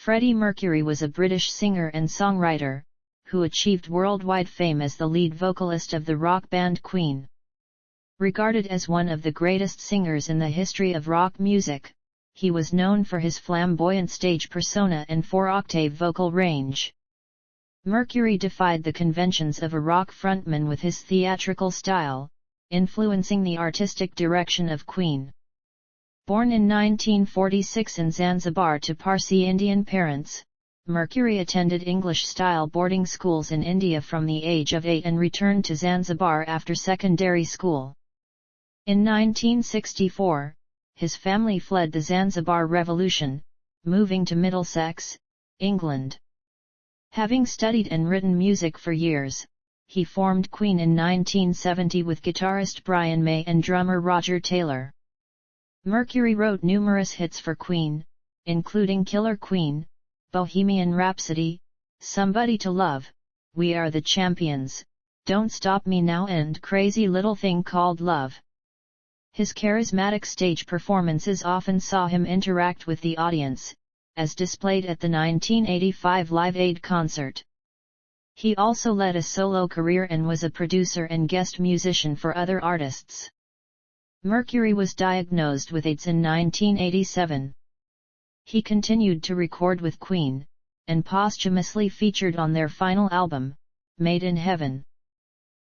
Freddie Mercury was a British singer and songwriter, who achieved worldwide fame as the lead vocalist of the rock band Queen. Regarded as one of the greatest singers in the history of rock music, he was known for his flamboyant stage persona and 4-octave vocal range. Mercury defied the conventions of a rock frontman with his theatrical style, influencing the artistic direction of Queen. Born in 1946 in Zanzibar to Parsi Indian parents, Mercury attended English-style boarding schools in India from the age of 8 and returned to Zanzibar after secondary school. In 1964, his family fled the Zanzibar Revolution, moving to Middlesex, England. Having studied and written music for years, he formed Queen in 1970 with guitarist Brian May and drummer Roger Taylor. Mercury wrote numerous hits for Queen, including Killer Queen, Bohemian Rhapsody, Somebody to Love, We Are the Champions, Don't Stop Me Now and Crazy Little Thing Called Love. His charismatic stage performances often saw him interact with the audience, as displayed at the 1985 Live Aid concert. He also led a solo career and was a producer and guest musician for other artists. Mercury was diagnosed with AIDS in 1987. He continued to record with Queen, and posthumously featured on their final album, Made in Heaven.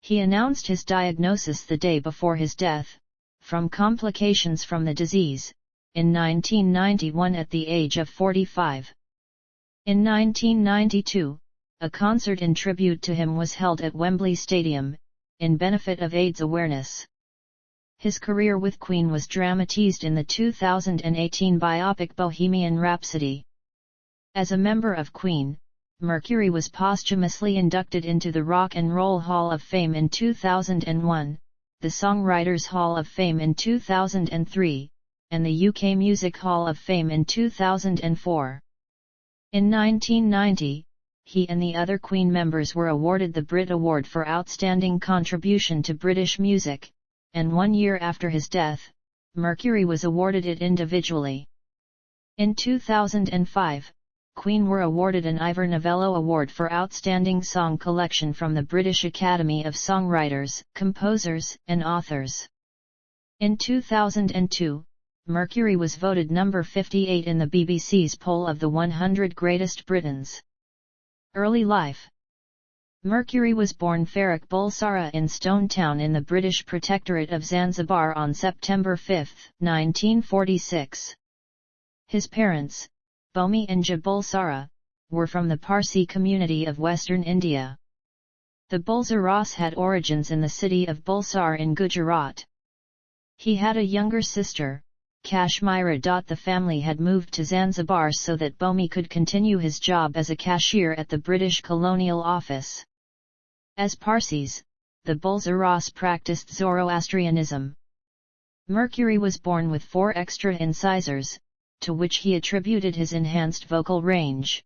He announced his diagnosis the day before his death, from complications from the disease, in 1991 at the age of 45. In 1992, a concert in tribute to him was held at Wembley Stadium, in benefit of AIDS awareness. His career with Queen was dramatized in the 2018 biopic Bohemian Rhapsody. As a member of Queen, Mercury was posthumously inducted into the Rock and Roll Hall of Fame in 2001, the Songwriters Hall of Fame in 2003, and the UK Music Hall of Fame in 2004. In 1990, he and the other Queen members were awarded the Brit Award for Outstanding Contribution to British Music, and 1 year after his death, Mercury was awarded it individually. In 2005, Queen were awarded an Ivor Novello Award for Outstanding Song Collection from the British Academy of Songwriters, Composers, and Authors. In 2002, Mercury was voted number 58 in the BBC's poll of the 100 Greatest Britons. Early life. Mercury was born Farrukh Bulsara in Stone Town in the British Protectorate of Zanzibar on September 5, 1946. His parents, Bomi and Ja Bulsara, were from the Parsi community of Western India. The Bulsaras had origins in the city of Bulsar in Gujarat. He had a younger sister, Kashmira. The family had moved to Zanzibar so that Bomi could continue his job as a cashier at the British Colonial Office. As Parsis, the Bulsaras practiced Zoroastrianism. Mercury was born with 4 extra incisors, to which he attributed his enhanced vocal range.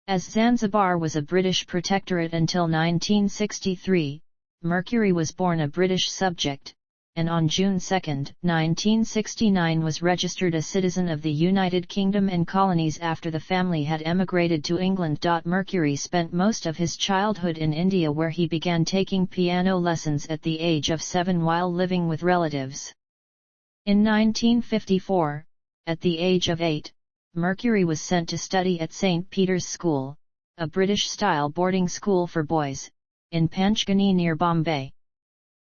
As Zanzibar was a British protectorate until 1963, Mercury was born a British subject, and on June 2, 1969 was registered a citizen of the United Kingdom and colonies after the family had emigrated to England. Mercury spent most of his childhood in India, where he began taking piano lessons at the age of 7 while living with relatives. In 1954, at the age of 8, Mercury was sent to study at St. Peter's School, a British-style boarding school for boys, in Panchgani near Bombay.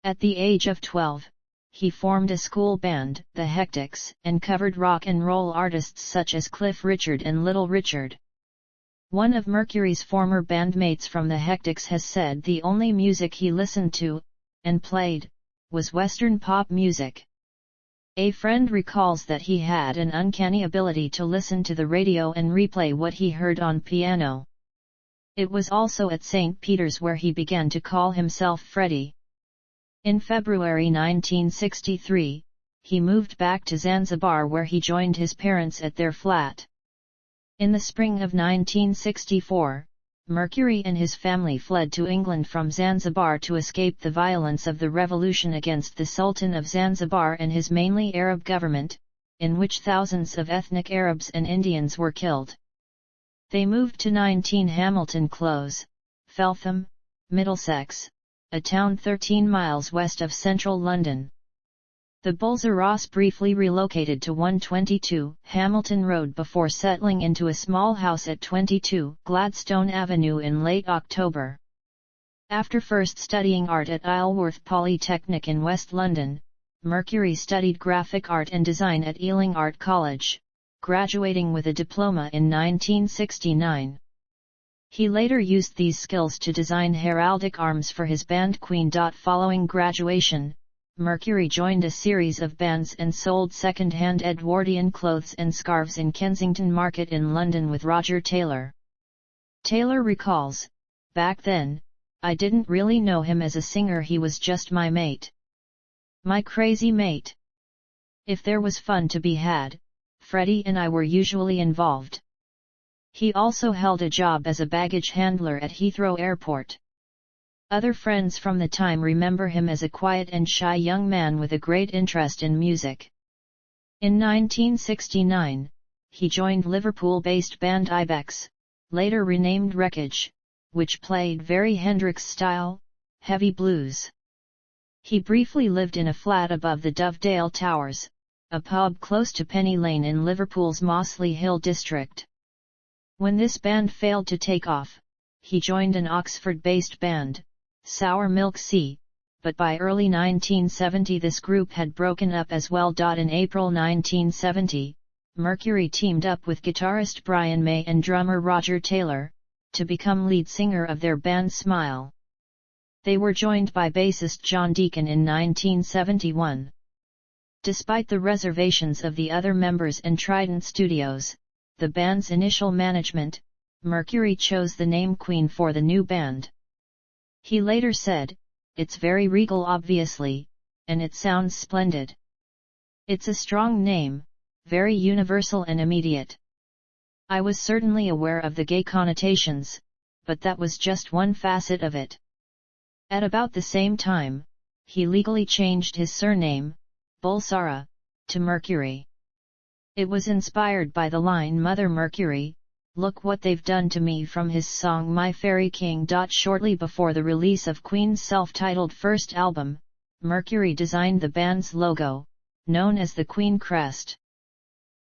At the age of 12, he formed a school band, the Hectics, and covered rock and roll artists such as Cliff Richard and Little Richard. One of Mercury's former bandmates from the Hectics has said the only music he listened to, and played, was Western pop music. A friend recalls that he had an uncanny ability to listen to the radio and replay what he heard on piano. It was also at St. Peter's where he began to call himself Freddie. In February 1963, he moved back to Zanzibar, where he joined his parents at their flat. In the spring of 1964, Mercury and his family fled to England from Zanzibar to escape the violence of the revolution against the Sultan of Zanzibar and his mainly Arab government, in which thousands of ethnic Arabs and Indians were killed. They moved to 19 Hamilton Close, Feltham, Middlesex, a town 13 miles west of central London. The Bulzer-Ross briefly relocated to 122 Hamilton Road before settling into a small house at 22 Gladstone Avenue in late October. After first studying art at Isleworth Polytechnic in West London, Mercury studied graphic art and design at Ealing Art College, graduating with a diploma in 1969. He later used these skills to design heraldic arms for his band Queen. Following graduation, Mercury joined a series of bands and sold second-hand Edwardian clothes and scarves in Kensington Market in London with Roger Taylor. Taylor recalls, "Back then, I didn't really know him as a singer, he was just my mate. My crazy mate. If there was fun to be had, Freddie and I were usually involved." He also held a job as a baggage handler at Heathrow Airport. Other friends from the time remember him as a quiet and shy young man with a great interest in music. In 1969, he joined Liverpool-based band Ibex, later renamed Wreckage, which played very Hendrix-style, heavy blues. He briefly lived in a flat above the Dovedale Towers, a pub close to Penny Lane in Liverpool's Mossley Hill district. When this band failed to take off, he joined an Oxford-based band, Sour Milk Sea, but by early 1970 this group had broken up as well. In April 1970, Mercury teamed up with guitarist Brian May and drummer Roger Taylor, to become lead singer of their band Smile. They were joined by bassist John Deacon in 1971. Despite the reservations of the other members and Trident Studios, the band's initial management, Mercury chose the name Queen for the new band. He later said, "It's very regal obviously, and it sounds splendid. It's a strong name, very universal and immediate. I was certainly aware of the gay connotations, but that was just one facet of it." At about the same time, he legally changed his surname, Bulsara, to Mercury. It was inspired by the line "Mother Mercury, look what they've done to me" from his song My Fairy King. Shortly before the release of Queen's self-titled first album, Mercury designed the band's logo, known as the Queen Crest.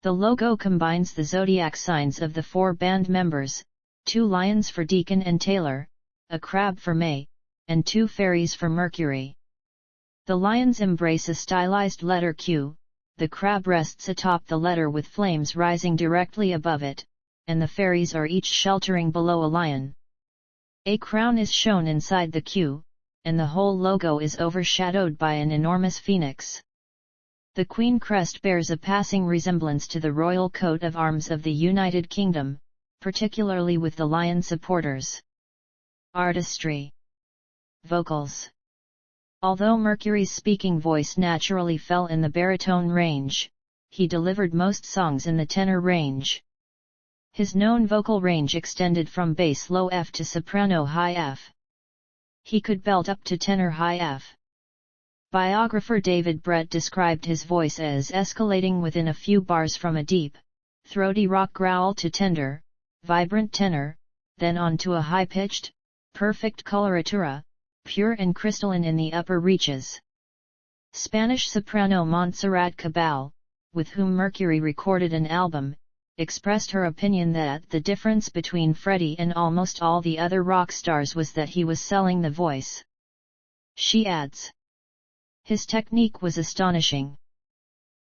The logo combines the zodiac signs of the four band members, 2 lions for Deacon and Taylor, a crab for May, and 2 fairies for Mercury. The lions embrace a stylized letter Q, the crab rests atop the letter with flames rising directly above it, and the fairies are each sheltering below a lion. A crown is shown inside the Q, and the whole logo is overshadowed by an enormous phoenix. The Queen crest bears a passing resemblance to the royal coat of arms of the United Kingdom, particularly with the lion supporters. Artistry. Vocals. Although Mercury's speaking voice naturally fell in the baritone range, he delivered most songs in the tenor range. His known vocal range extended from bass low F to soprano high F. He could belt up to tenor high F. Biographer David Brett described his voice as escalating within a few bars from a deep, throaty rock growl to tender, vibrant tenor, then on to a high-pitched, perfect coloratura, pure and crystalline in the upper reaches. Spanish soprano Montserrat Cabal, with whom Mercury recorded an album, expressed her opinion that the difference between Freddie and almost all the other rock stars was that he was selling the voice. She adds, "His technique was astonishing.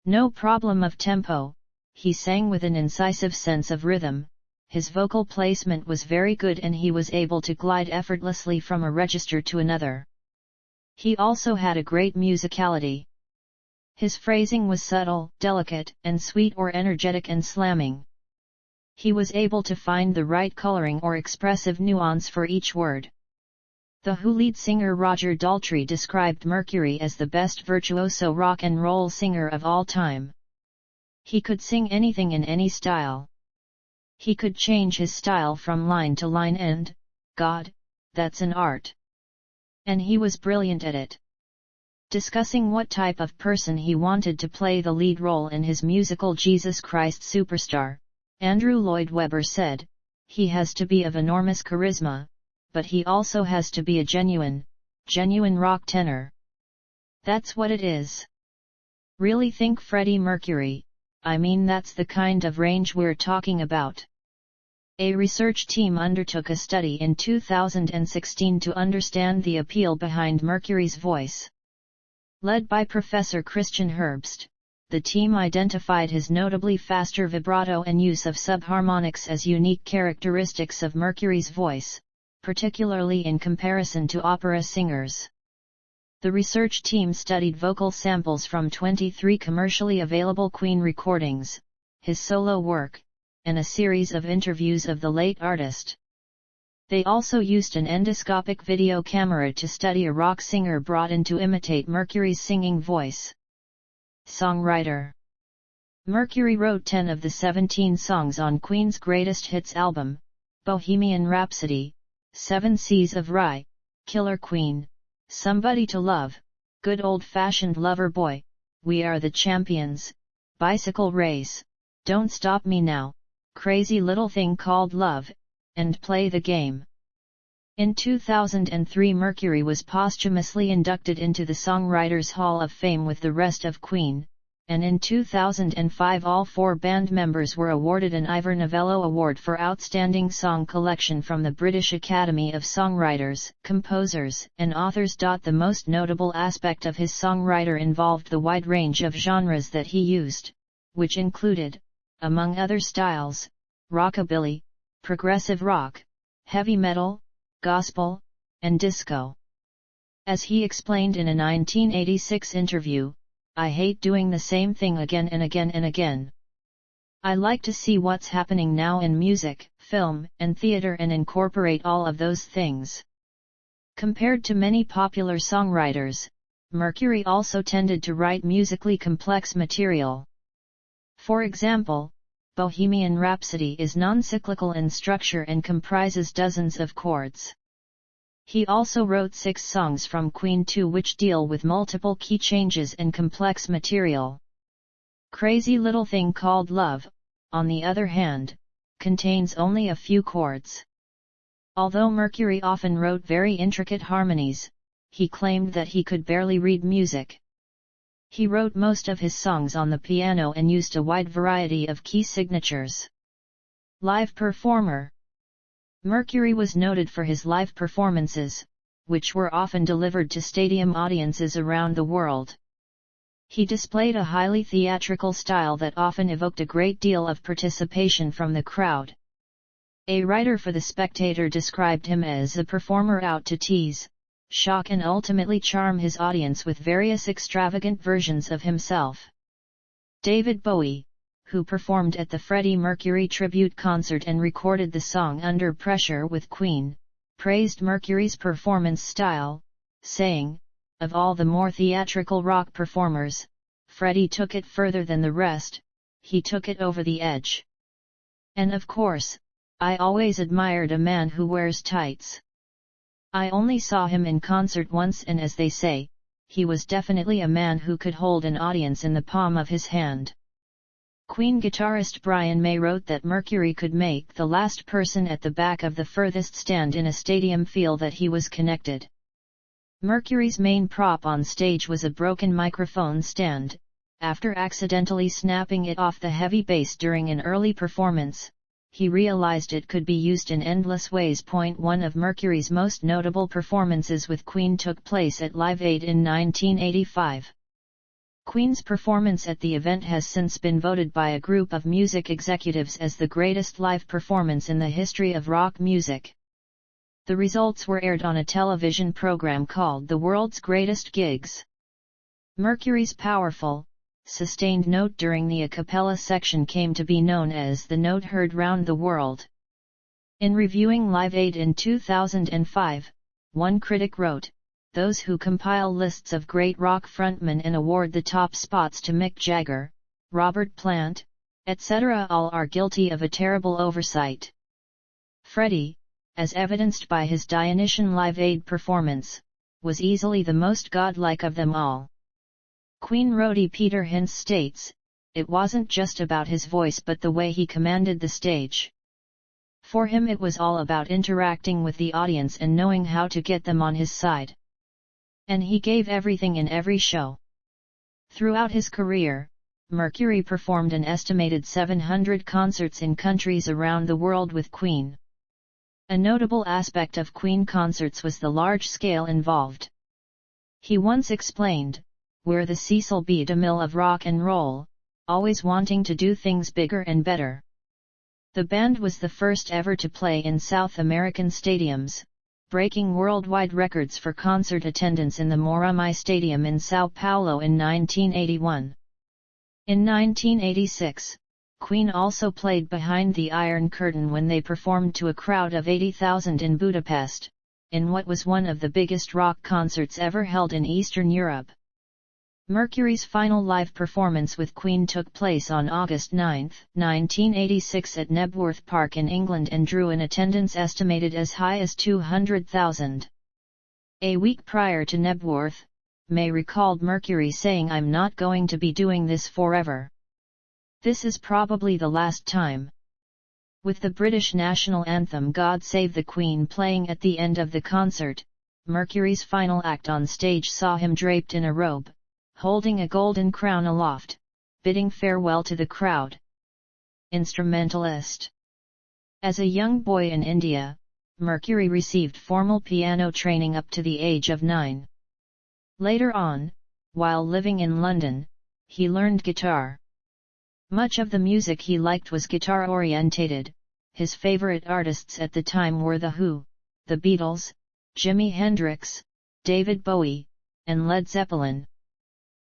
No problem of tempo, he sang with an incisive sense of rhythm, his vocal placement was very good and he was able to glide effortlessly from a register to another. He also had a great musicality. His phrasing was subtle, delicate, and sweet or energetic and slamming. He was able to find the right coloring or expressive nuance for each word." The Who lead singer Roger Daltrey described Mercury as the best virtuoso rock and roll singer of all time. He could sing anything in any style. He could change his style from line to line and, God, that's an art. And he was brilliant at it. Discussing what type of person he wanted to play the lead role in his musical Jesus Christ Superstar, Andrew Lloyd Webber said, he has to be of enormous charisma, but he also has to be a genuine rock tenor. That's what it is. Really think Freddie Mercury, I mean that's the kind of range we're talking about. A research team undertook a study in 2016 to understand the appeal behind Mercury's voice. Led by Professor Christian Herbst, the team identified his notably faster vibrato and use of subharmonics as unique characteristics of Mercury's voice, particularly in comparison to opera singers. The research team studied vocal samples from 23 commercially available Queen recordings, his solo work, and a series of interviews of the late artist. They also used an endoscopic video camera to study a rock singer brought in to imitate Mercury's singing voice. Songwriter. Mercury wrote 10 of the 17 songs on Queen's greatest hits album, Bohemian Rhapsody, 7 Seas of Rhye, Killer Queen, Somebody to Love, Good Old-Fashioned Lover Boy, We Are the Champions, Bicycle Race, Don't Stop Me Now, Crazy Little Thing Called Love, and Play the Game. In 2003 Mercury was posthumously inducted into the Songwriters Hall of Fame with the rest of Queen, and in 2005 all 4 band members were awarded an Ivor Novello Award for Outstanding Song Collection from the British Academy of Songwriters, Composers, and Authors. The most notable aspect of his songwriter involved the wide range of genres that he used, which included, among other styles, rockabilly, progressive rock, heavy metal, gospel, and disco. As he explained in a 1986 interview, I hate doing the same thing again and again and again. I like to see what's happening now in music, film, and theater and incorporate all of those things. Compared to many popular songwriters, Mercury also tended to write musically complex material. For example, Bohemian Rhapsody is non-cyclical in structure and comprises dozens of chords. He also wrote 6 songs from Queen II which deal with multiple key changes and complex material. Crazy Little Thing Called Love, on the other hand, contains only a few chords. Although Mercury often wrote very intricate harmonies, he claimed that he could barely read music. He wrote most of his songs on the piano and used a wide variety of key signatures. Live performer. Mercury was noted for his live performances, which were often delivered to stadium audiences around the world. He displayed a highly theatrical style that often evoked a great deal of participation from the crowd. A writer for The Spectator described him as a performer out to tease, shock and ultimately charm his audience with various extravagant versions of himself. David Bowie, who performed at the Freddie Mercury tribute concert and recorded the song Under Pressure with Queen, praised Mercury's performance style, saying, "Of all the more theatrical rock performers, Freddie took it further than the rest, he took it over the edge. And of course, I always admired a man who wears tights. I only saw him in concert once and as they say, he was definitely a man who could hold an audience in the palm of his hand." Queen guitarist Brian May wrote that Mercury could make the last person at the back of the furthest stand in a stadium feel that he was connected. Mercury's main prop on stage was a broken microphone stand. After accidentally snapping it off the heavy bass during an early performance, he realized it could be used in endless ways. One of Mercury's most notable performances with Queen took place at Live Aid in 1985. Queen's performance at the event has since been voted by a group of music executives as the greatest live performance in the history of rock music. The results were aired on a television program called The World's Greatest Gigs. Mercury's powerful, sustained note during the a cappella section came to be known as the note heard round the world. In reviewing Live Aid in 2005, one critic wrote, "Those who compile lists of great rock frontmen and award the top spots to Mick Jagger, Robert Plant, etc. all are guilty of a terrible oversight." Freddie, as evidenced by his Dionysian Live Aid performance, was easily the most godlike of them all. Queen roadie Peter Hince states, "It wasn't just about his voice but the way he commanded the stage." For him it was all about interacting with the audience and knowing how to get them on his side. And he gave everything in every show. Throughout his career, Mercury performed an estimated 700 concerts in countries around the world with Queen. A notable aspect of Queen concerts was the large scale involved. He once explained, "We're the Cecil B. DeMille of rock and roll, always wanting to do things bigger and better." The band was the first ever to play in South American stadiums, breaking worldwide records for concert attendance in the Morumbi Stadium in São Paulo in 1981. In 1986, Queen also played behind the Iron Curtain when they performed to a crowd of 80,000 in Budapest, in what was one of the biggest rock concerts ever held in Eastern Europe. Mercury's final live performance with Queen took place on August 9, 1986 at Knebworth Park in England and drew an attendance estimated as high as 200,000. A week prior to Knebworth, May recalled Mercury saying, "I'm not going to be doing this forever. This is probably the last time." With the British national anthem God Save the Queen playing at the end of the concert, Mercury's final act on stage saw him draped in a robe, holding a golden crown aloft, bidding farewell to the crowd. Instrumentalist. As a young boy in India, Mercury received formal piano training up to the age of 9. Later on, while living in London, he learned guitar. Much of the music he liked was guitar-orientated. His favorite artists at the time were The Who, The Beatles, Jimi Hendrix, David Bowie, and Led Zeppelin.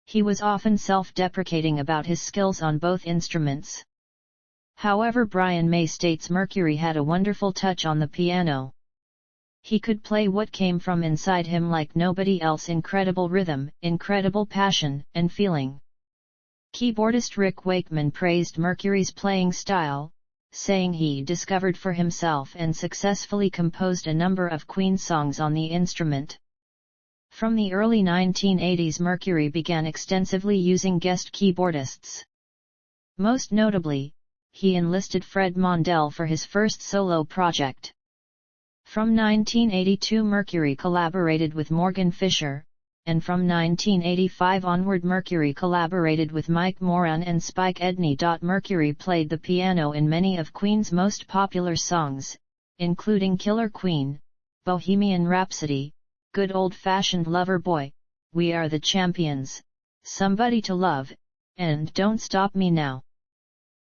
He was often self-deprecating about his skills on both instruments. However, Brian May states Mercury had a wonderful touch on the piano. He could play what came from inside him like nobody else. Incredible rhythm, incredible passion and feeling. Keyboardist Rick Wakeman praised Mercury's playing style, saying he discovered for himself and successfully composed a number of Queen songs on the instrument. From the early 1980s, Mercury began extensively using guest keyboardists. Most notably, he enlisted Fred Mondell for his first solo project. From 1982 Mercury collaborated with Morgan Fisher, and from 1985 onward Mercury collaborated with Mike Moran and Spike Edney. Mercury played the piano in many of Queen's most popular songs, including Killer Queen, Bohemian Rhapsody, Good Old-Fashioned Lover Boy, We Are the Champions, Somebody to Love, and Don't Stop Me Now.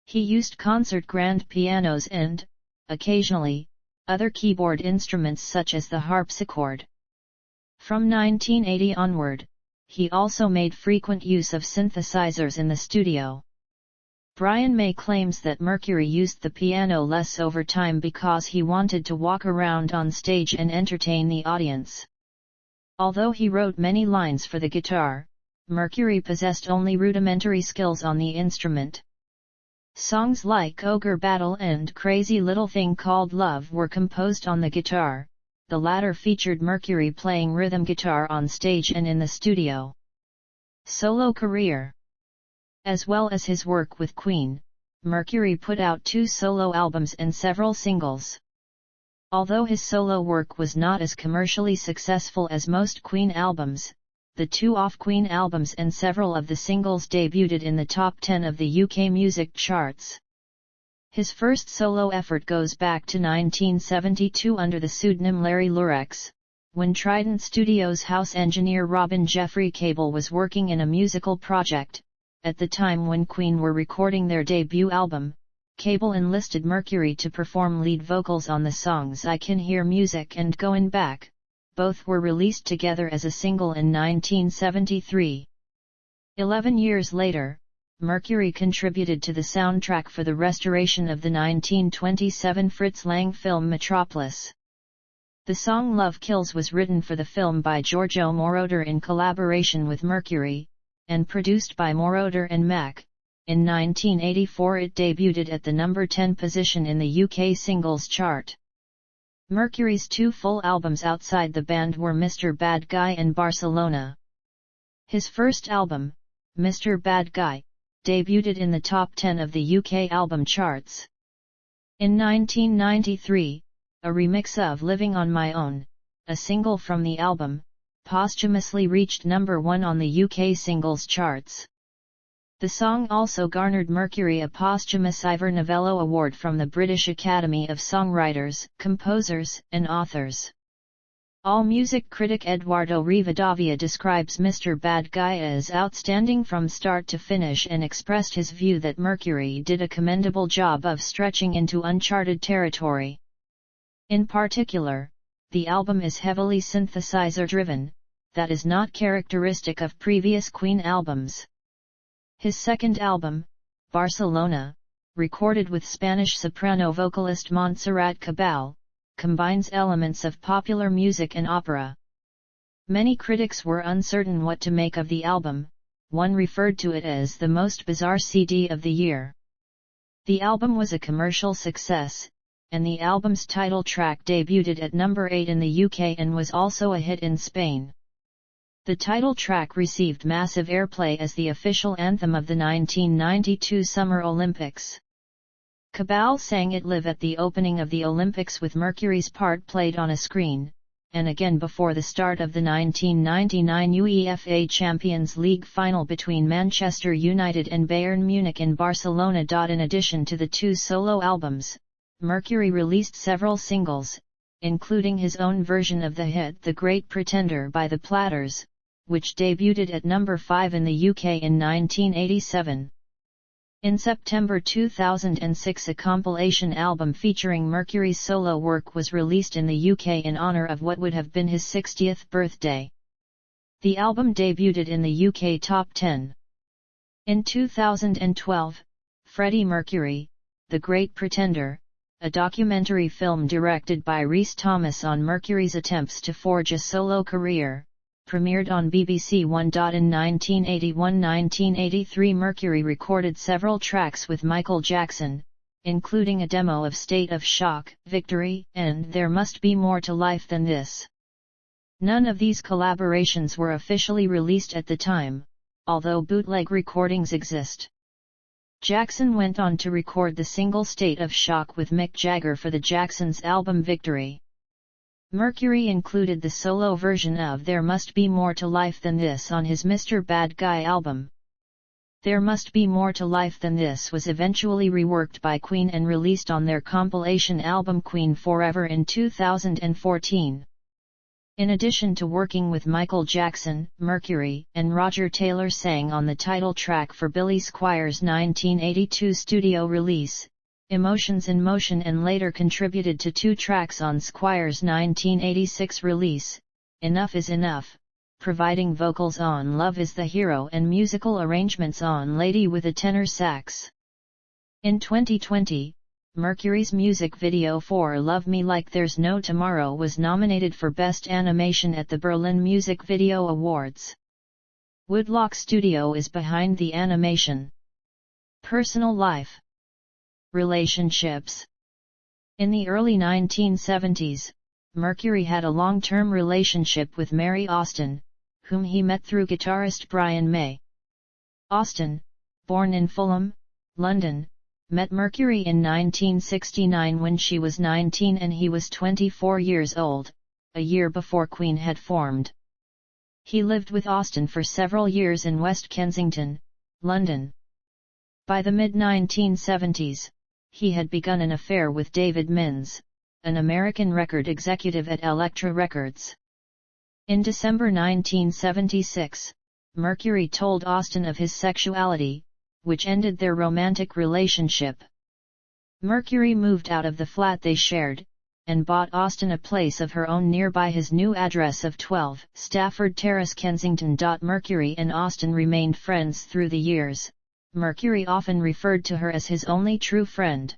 He used concert grand pianos and, occasionally, other keyboard instruments such as the harpsichord. From 1980 onward, he also made frequent use of synthesizers in the studio. Brian May claims that Mercury used the piano less over time because he wanted to walk around on stage and entertain the audience. Although he wrote many lines for the guitar, Mercury possessed only rudimentary skills on the instrument. Songs like Ogre Battle and Crazy Little Thing Called Love were composed on the guitar, the latter featured Mercury playing rhythm guitar on stage and in the studio. Solo career. As well as his work with Queen, Mercury put out 2 solo albums and several singles. Although his solo work was not as commercially successful as most Queen albums, the 2 off-Queen albums and several of the singles debuted in the top 10 of the UK music charts. His first solo effort goes back to 1972 under the pseudonym Larry Lurex, when Trident Studios house engineer Robin Jeffrey Cable was working in a musical project. At the time when Queen were recording their debut album, Cable enlisted Mercury to perform lead vocals on the songs I Can Hear Music and Goin' Back. Both were released together as a single in 1973. 11 years later, Mercury contributed to the soundtrack for the restoration of the 1927 Fritz Lang film Metropolis. The song Love Kills was written for the film by Giorgio Moroder in collaboration with Mercury, and produced by Moroder and Mack. In 1984 it debuted at the number 10 position in the UK singles chart. Mercury's 2 full albums outside the band were Mr. Bad Guy and Barcelona. His first album, Mr. Bad Guy, debuted in the top 10 of the UK album charts. In 1993, a remix of Living on My Own, a single from the album, posthumously reached number 1 on the UK singles charts. The song also garnered Mercury a posthumous Ivor Novello Award from the British Academy of Songwriters, Composers, and Authors. AllMusic critic Eduardo Rivadavia describes Mr. Bad Guy as outstanding from start to finish and expressed his view that Mercury did a commendable job of stretching into uncharted territory. In particular, the album is heavily synthesizer-driven, that is not characteristic of previous Queen albums. His second album, Barcelona, recorded with Spanish soprano vocalist Montserrat Cabal, combines elements of popular music and opera. Many critics were uncertain what to make of the album, one referred to it as the most bizarre CD of the year. The album was a commercial success, and the album's title track debuted at number 8 in the UK and was also a hit in Spain. The title track received massive airplay as the official anthem of the 1992 Summer Olympics. Cabal sang it live at the opening of the Olympics with Mercury's part played on a screen, and again before the start of the 1999 UEFA Champions League final between Manchester United and Bayern Munich in Barcelona. In addition to the 2 solo albums, Mercury released several singles, including his own version of the hit The Great Pretender by the Platters, which debuted at number 5 in the UK in 1987. In September 2006, a compilation album featuring Mercury's solo work was released in the UK in honour of what would have been his 60th birthday. The album debuted in the UK Top 10. In 2012, Freddie Mercury, The Great Pretender, a documentary film directed by Rhys Thomas on Mercury's attempts to forge a solo career, premiered on BBC One. In 1981–1983, Mercury recorded several tracks with Michael Jackson, including a demo of State of Shock, Victory, and There Must Be More to Life Than This. None of these collaborations were officially released at the time, although bootleg recordings exist. Jackson went on to record the single State of Shock with Mick Jagger for the Jacksons' album Victory. Mercury included the solo version of There Must Be More to Life Than This on his Mr. Bad Guy album. There Must Be More to Life Than This was eventually reworked by Queen and released on their compilation album Queen Forever in 2014. In addition to working with Michael Jackson, Mercury and Roger Taylor sang on the title track for Billy Squier's 1982 studio release, Emotions in Motion, and later contributed to 2 tracks on Squier's 1986 release, Enough Is Enough, providing vocals on Love Is the Hero and musical arrangements on Lady with a tenor sax. In 2020, Mercury's music video for Love Me Like There's No Tomorrow was nominated for Best Animation at the Berlin Music Video Awards. Woodlock Studio is behind the animation. Personal life. Relationships. In the early 1970s, Mercury had a long-term relationship with Mary Austin, whom he met through guitarist Brian May. Austin, born in Fulham, London, met Mercury in 1969 when she was 19 and he was 24 years old, a year before Queen had formed. He lived with Austin for several years in West Kensington, London. By the mid-1970s, he had begun an affair with David Mins, an American record executive at Elektra Records. In December 1976, Mercury told Austin of his sexuality, which ended their romantic relationship. Mercury moved out of the flat they shared, and bought Austin a place of her own nearby his new address of 12 Stafford Terrace, Kensington. Mercury and Austin remained friends through the years. Mercury often referred to her as his only true friend.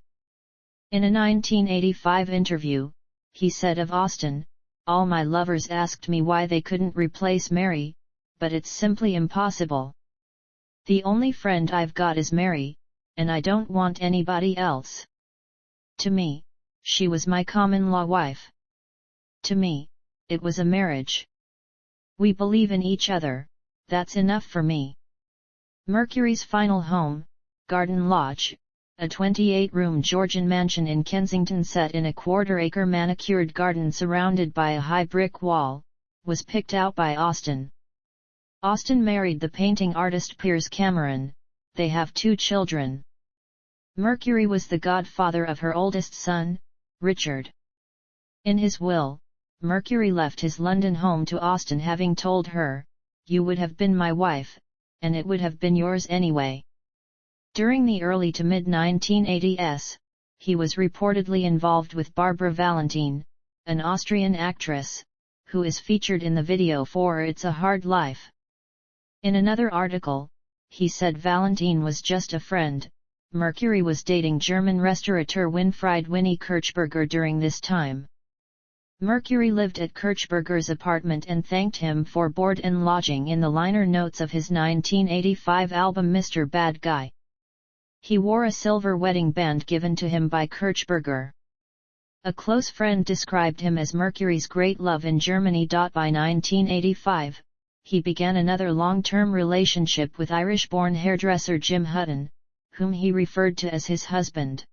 In a 1985 interview, he said of Austin, "All my lovers asked me why they couldn't replace Mary, but it's simply impossible. The only friend I've got is Mary, and I don't want anybody else. To me, she was my common-law wife. To me, it was a marriage. We believe in each other, that's enough for me." Mercury's final home, Garden Lodge, a 28-room Georgian mansion in Kensington set in a quarter-acre manicured garden surrounded by a high brick wall, was picked out by Austen. Austen married the painting artist Piers Cameron. They have 2 children. Mercury was the godfather of her oldest son, Richard. In his will, Mercury left his London home to Austen, having told her, "You would have been my wife, and it would have been yours anyway." During the early to mid-1980s, he was reportedly involved with Barbara Valentine, an Austrian actress, who is featured in the video for It's a Hard Life. In another article, he said Valentine was just a friend. Mercury was dating German restaurateur Winfried Winnie Kirchberger during this time. Mercury lived at Kirchberger's apartment and thanked him for board and lodging in the liner notes of his 1985 album Mr. Bad Guy. He wore a silver wedding band given to him by Kirchberger. A close friend described him as Mercury's great love in Germany. By 1985, he began another long-term relationship with Irish-born hairdresser Jim Hutton, whom he referred to as his husband.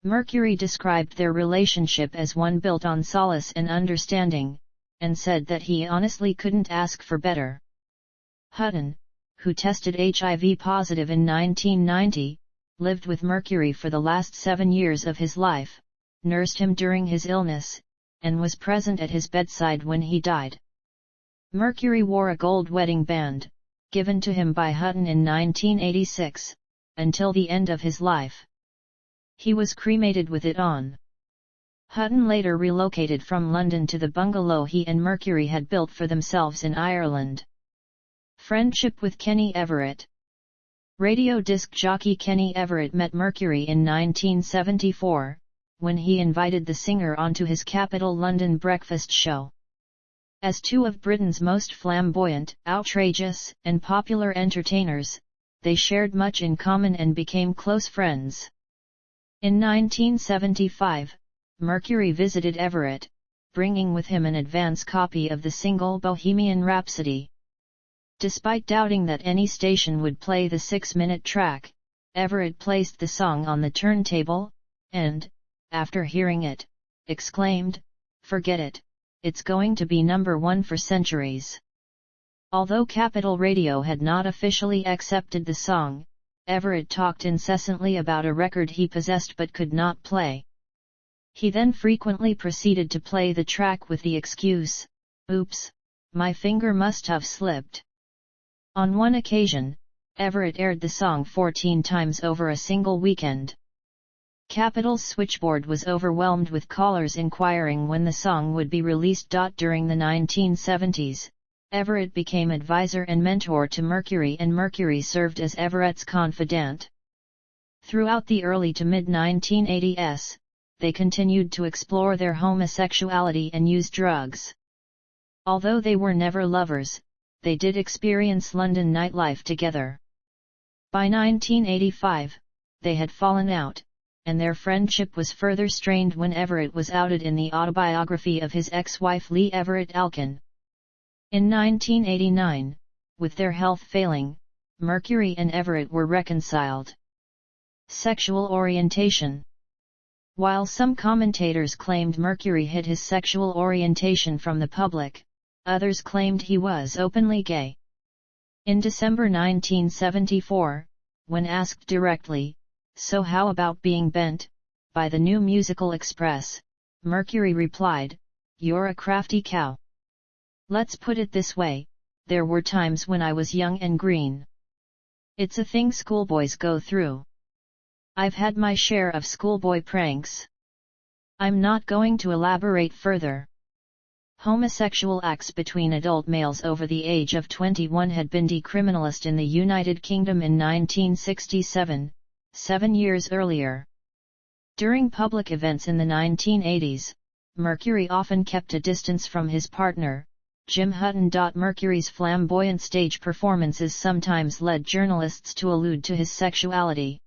Mercury described their relationship as one built on solace and understanding, and said that he honestly couldn't ask for better. Hutton, who tested HIV positive in 1990, lived with Mercury for the last 7 years of his life, nursed him during his illness, and was present at his bedside when he died. Mercury wore a gold wedding band, given to him by Hutton in 1986, until the end of his life. He was cremated with it on. Hutton later relocated from London to the bungalow he and Mercury had built for themselves in Ireland. Friendship with Kenny Everett. Radio disc jockey Kenny Everett met Mercury in 1974, when he invited the singer onto his Capital London breakfast show. As 2 of Britain's most flamboyant, outrageous, and popular entertainers, they shared much in common and became close friends. In 1975, Mercury visited Everett, bringing with him an advance copy of the single Bohemian Rhapsody. Despite doubting that any station would play the 6-minute track, Everett placed the song on the turntable, and, after hearing it, exclaimed, "Forget it, it's going to be number 1 for centuries." Although Capital Radio had not officially accepted the song, Everett talked incessantly about a record he possessed but could not play. He then frequently proceeded to play the track with the excuse, "Oops, my finger must have slipped." On one occasion, Everett aired the song 14 times over a single weekend. Capital's switchboard was overwhelmed with callers inquiring when the song would be released. During the 1970s, Everett became advisor and mentor to Mercury, and Mercury served as Everett's confidant. Throughout the early to mid-1980s, they continued to explore their homosexuality and use drugs. Although they were never lovers, they did experience London nightlife together. By 1985, they had fallen out, and their friendship was further strained when Everett was outed in the autobiography of his ex-wife Lee Everett Alkin. In 1989, with their health failing, Mercury and Everett were reconciled. Sexual orientation. While some commentators claimed Mercury hid his sexual orientation from the public, others claimed he was openly gay. In December 1974, when asked directly, "So how about being bent?" by the New Musical Express, Mercury replied, "You're a crafty cow. Let's put it this way, there were times when I was young and green. It's a thing schoolboys go through. I've had my share of schoolboy pranks. I'm not going to elaborate further." Homosexual acts between adult males over the age of 21 had been decriminalized in the United Kingdom in 1967, 7 years earlier. During public events in the 1980s, Mercury often kept a distance from his partner, Jim Hutton. Mercury's flamboyant stage performances sometimes led journalists to allude to his sexuality.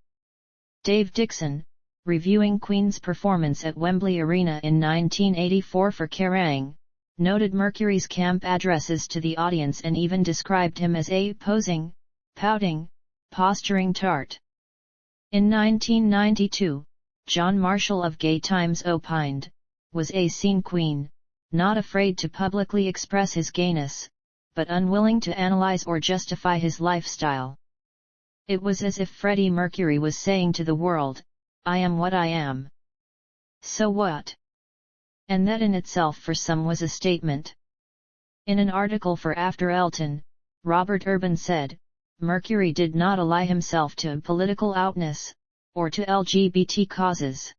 Dave Dixon, reviewing Queen's performance at Wembley Arena in 1984 for Kerrang!, noted Mercury's camp addresses to the audience and even described him as a posing, pouting, posturing tart. In 1992, John Marshall of Gay Times opined, was a scene queen, not afraid to publicly express his gayness, but unwilling to analyze or justify his lifestyle. It was as if Freddie Mercury was saying to the world, I am what I am. So what? And that in itself for some was a statement. In an article for After Elton, Robert Urban said, Mercury did not ally himself to political outness, or to LGBT causes.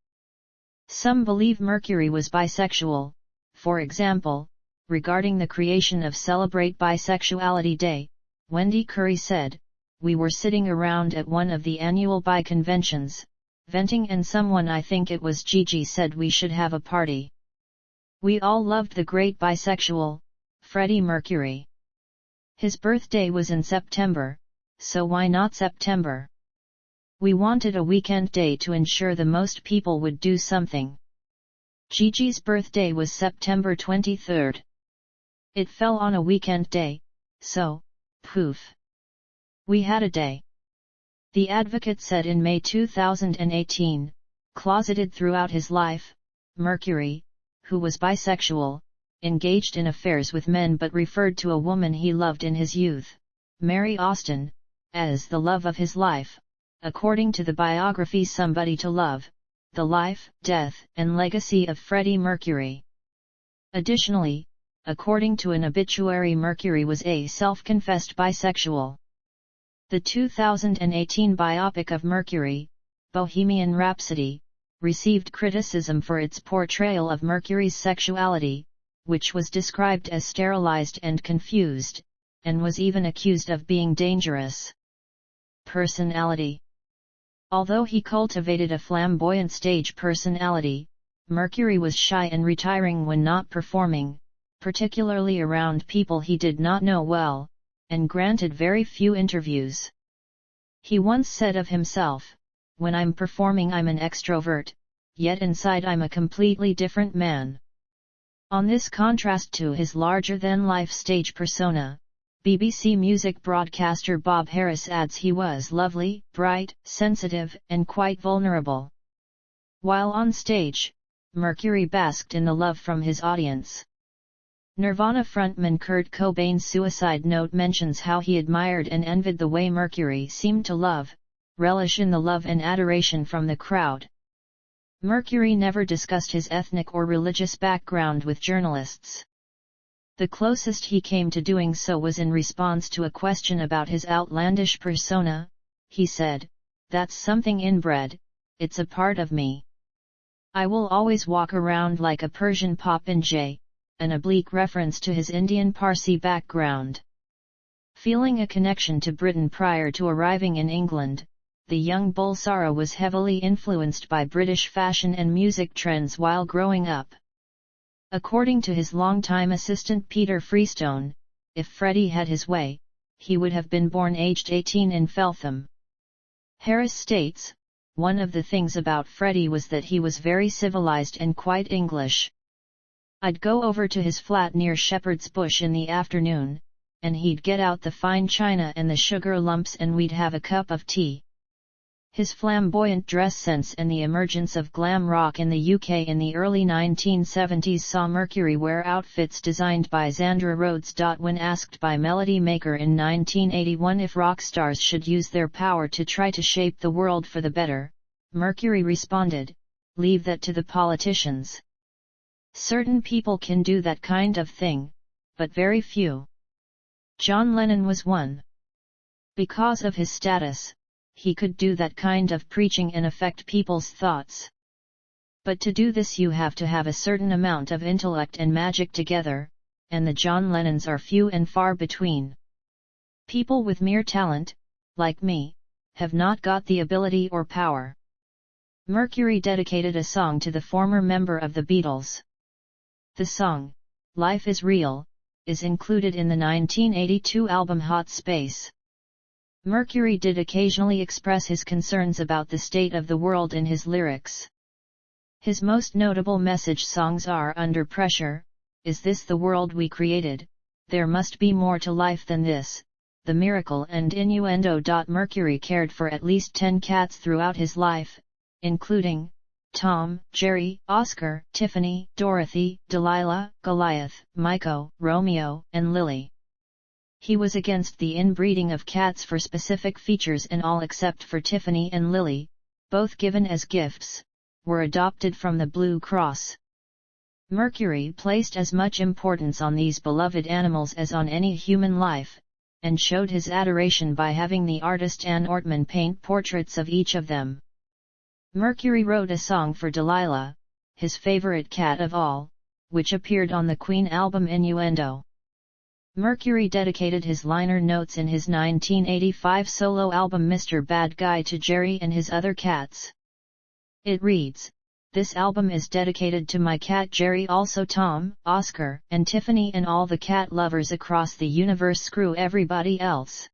Some believe Mercury was bisexual, for example, regarding the creation of Celebrate Bisexuality Day, Wendy Curry said, we were sitting around at one of the annual bi conventions, venting, and someone, I think it was Gigi, said we should have a party. We all loved the great bisexual, Freddie Mercury. His birthday was in September, so why not September? We wanted a weekend day to ensure the most people would do something. Gigi's birthday was September 23rd. It fell on a weekend day, so, poof. We had a day. The Advocate said in May 2018, closeted throughout his life, Mercury, who was bisexual, engaged in affairs with men but referred to a woman he loved in his youth, Mary Austin, as the love of his life, according to the biography Somebody to Love, The Life, Death, and Legacy of Freddie Mercury. Additionally, according to an obituary, Mercury was a self-confessed bisexual. The 2018 biopic of Mercury, Bohemian Rhapsody, received criticism for its portrayal of Mercury's sexuality, which was described as sterilized and confused, and was even accused of being dangerous. Personality. Although he cultivated a flamboyant stage personality, Mercury was shy and retiring when not performing, particularly around people he did not know well, and granted very few interviews. He once said of himself, when I'm performing I'm an extrovert, yet inside I'm a completely different man. On this contrast to his larger-than-life stage persona, BBC music broadcaster Bob Harris adds he was lovely, bright, sensitive, and quite vulnerable. While on stage, Mercury basked in the love from his audience. Nirvana frontman Kurt Cobain's suicide note mentions how he admired and envied the way Mercury seemed to love, relish in the love and adoration from the crowd. Mercury never discussed his ethnic or religious background with journalists. The closest he came to doing so was in response to a question about his outlandish persona. He said, "That's something inbred, it's a part of me. I will always walk around like a Persian popinjay," an oblique reference to his Indian Parsi background. Feeling a connection to Britain prior to arriving in England, the young Bulsara was heavily influenced by British fashion and music trends while growing up. According to his longtime assistant Peter Freestone, if Freddie had his way, he would have been born aged 18 in Feltham. Harris states, "One of the things about Freddie was that he was very civilized and quite English. I'd go over to his flat near Shepherd's Bush in the afternoon, and he'd get out the fine china and the sugar lumps and we'd have a cup of tea." His flamboyant dress sense and the emergence of glam rock in the UK in the early 1970s saw Mercury wear outfits designed by Zandra Rhodes. When asked by Melody Maker in 1981 if rock stars should use their power to try to shape the world for the better, Mercury responded, "Leave that to the politicians. Certain people can do that kind of thing, but very few." John Lennon was one. Because of his status, he could do that kind of preaching and affect people's thoughts. But to do this you have to have a certain amount of intellect and magic together, and the John Lennons are few and far between. People with mere talent, like me, have not got the ability or power. Mercury dedicated a song to the former member of the Beatles. The song, "Life is Real," is included in the 1982 album Hot Space. Mercury did occasionally express his concerns about the state of the world in his lyrics. His most notable message songs are Under Pressure, Is This the World We Created, There Must Be More to Life Than This, The Miracle and Innuendo. Mercury cared for at least 10 cats throughout his life, including Tom, Jerry, Oscar, Tiffany, Dorothy, Delilah, Goliath, Miko, Romeo, and Lily. He was against the inbreeding of cats for specific features, and all except for Tiffany and Lily, both given as gifts, were adopted from the Blue Cross. Mercury placed as much importance on these beloved animals as on any human life, and showed his adoration by having the artist Anne Ortman paint portraits of each of them. Mercury wrote a song for Delilah, his favorite cat of all, which appeared on the Queen album Innuendo. Mercury dedicated his liner notes in his 1985 solo album Mr. Bad Guy to Jerry and his other cats. It reads, "This album is dedicated to my cat Jerry, also Tom, Oscar, and Tiffany, and all the cat lovers across the universe. Screw everybody else."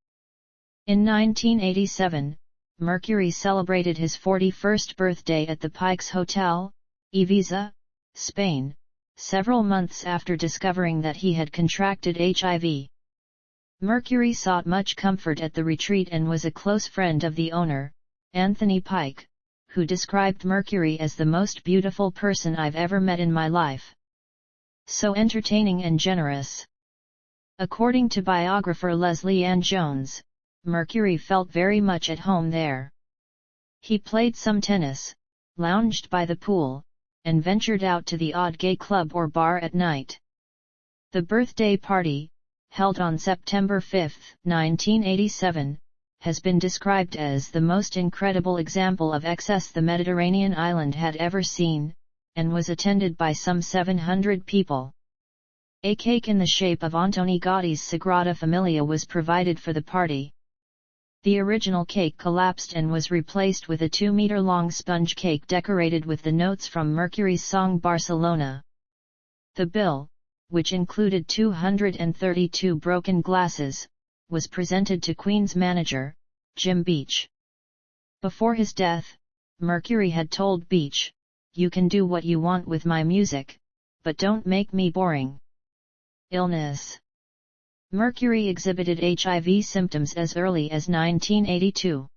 In 1987, Mercury celebrated his 41st birthday at the Pikes Hotel, Ibiza, Spain, several months after discovering that he had contracted HIV. Mercury sought much comfort at the retreat and was a close friend of the owner, Anthony Pike, who described Mercury as the most beautiful person I've ever met in my life. So entertaining and generous. According to biographer Leslie Ann Jones, Mercury felt very much at home there. He played some tennis, lounged by the pool, and ventured out to the odd gay club or bar at night. The birthday party, held on September 5, 1987, has been described as the most incredible example of excess the Mediterranean island had ever seen, and was attended by some 700 people. A cake in the shape of Antoni Gaudi's Sagrada Familia was provided for the party. The original cake collapsed and was replaced with a 2-meter-long sponge cake decorated with the notes from Mercury's song Barcelona. The bill, which included 232 broken glasses, was presented to Queen's manager, Jim Beach. Before his death, Mercury had told Beach, "You can do what you want with my music, but don't make me boring." Illness. Mercury exhibited HIV symptoms as early as 1982.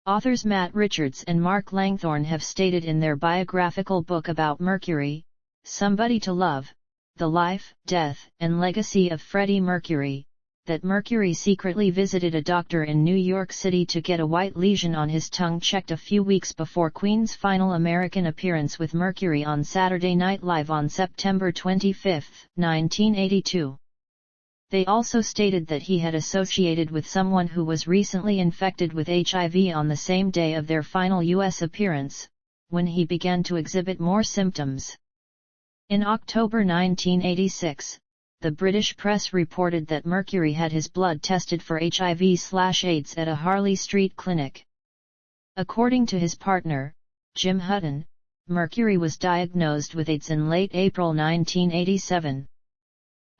Authors Matt Richards and Mark Langthorne have stated in their biographical book about Mercury, Somebody to Love, The Life, Death, and Legacy of Freddie Mercury, that Mercury secretly visited a doctor in New York City to get a white lesion on his tongue checked a few weeks before Queen's final American appearance with Mercury on Saturday Night Live on September 25, 1982. They also stated that he had associated with someone who was recently infected with HIV on the same day of their final U.S. appearance, when he began to exhibit more symptoms. In October 1986, the British press reported that Mercury had his blood tested for HIV/AIDS at a Harley Street clinic. According to his partner, Jim Hutton, Mercury was diagnosed with AIDS in late April 1987.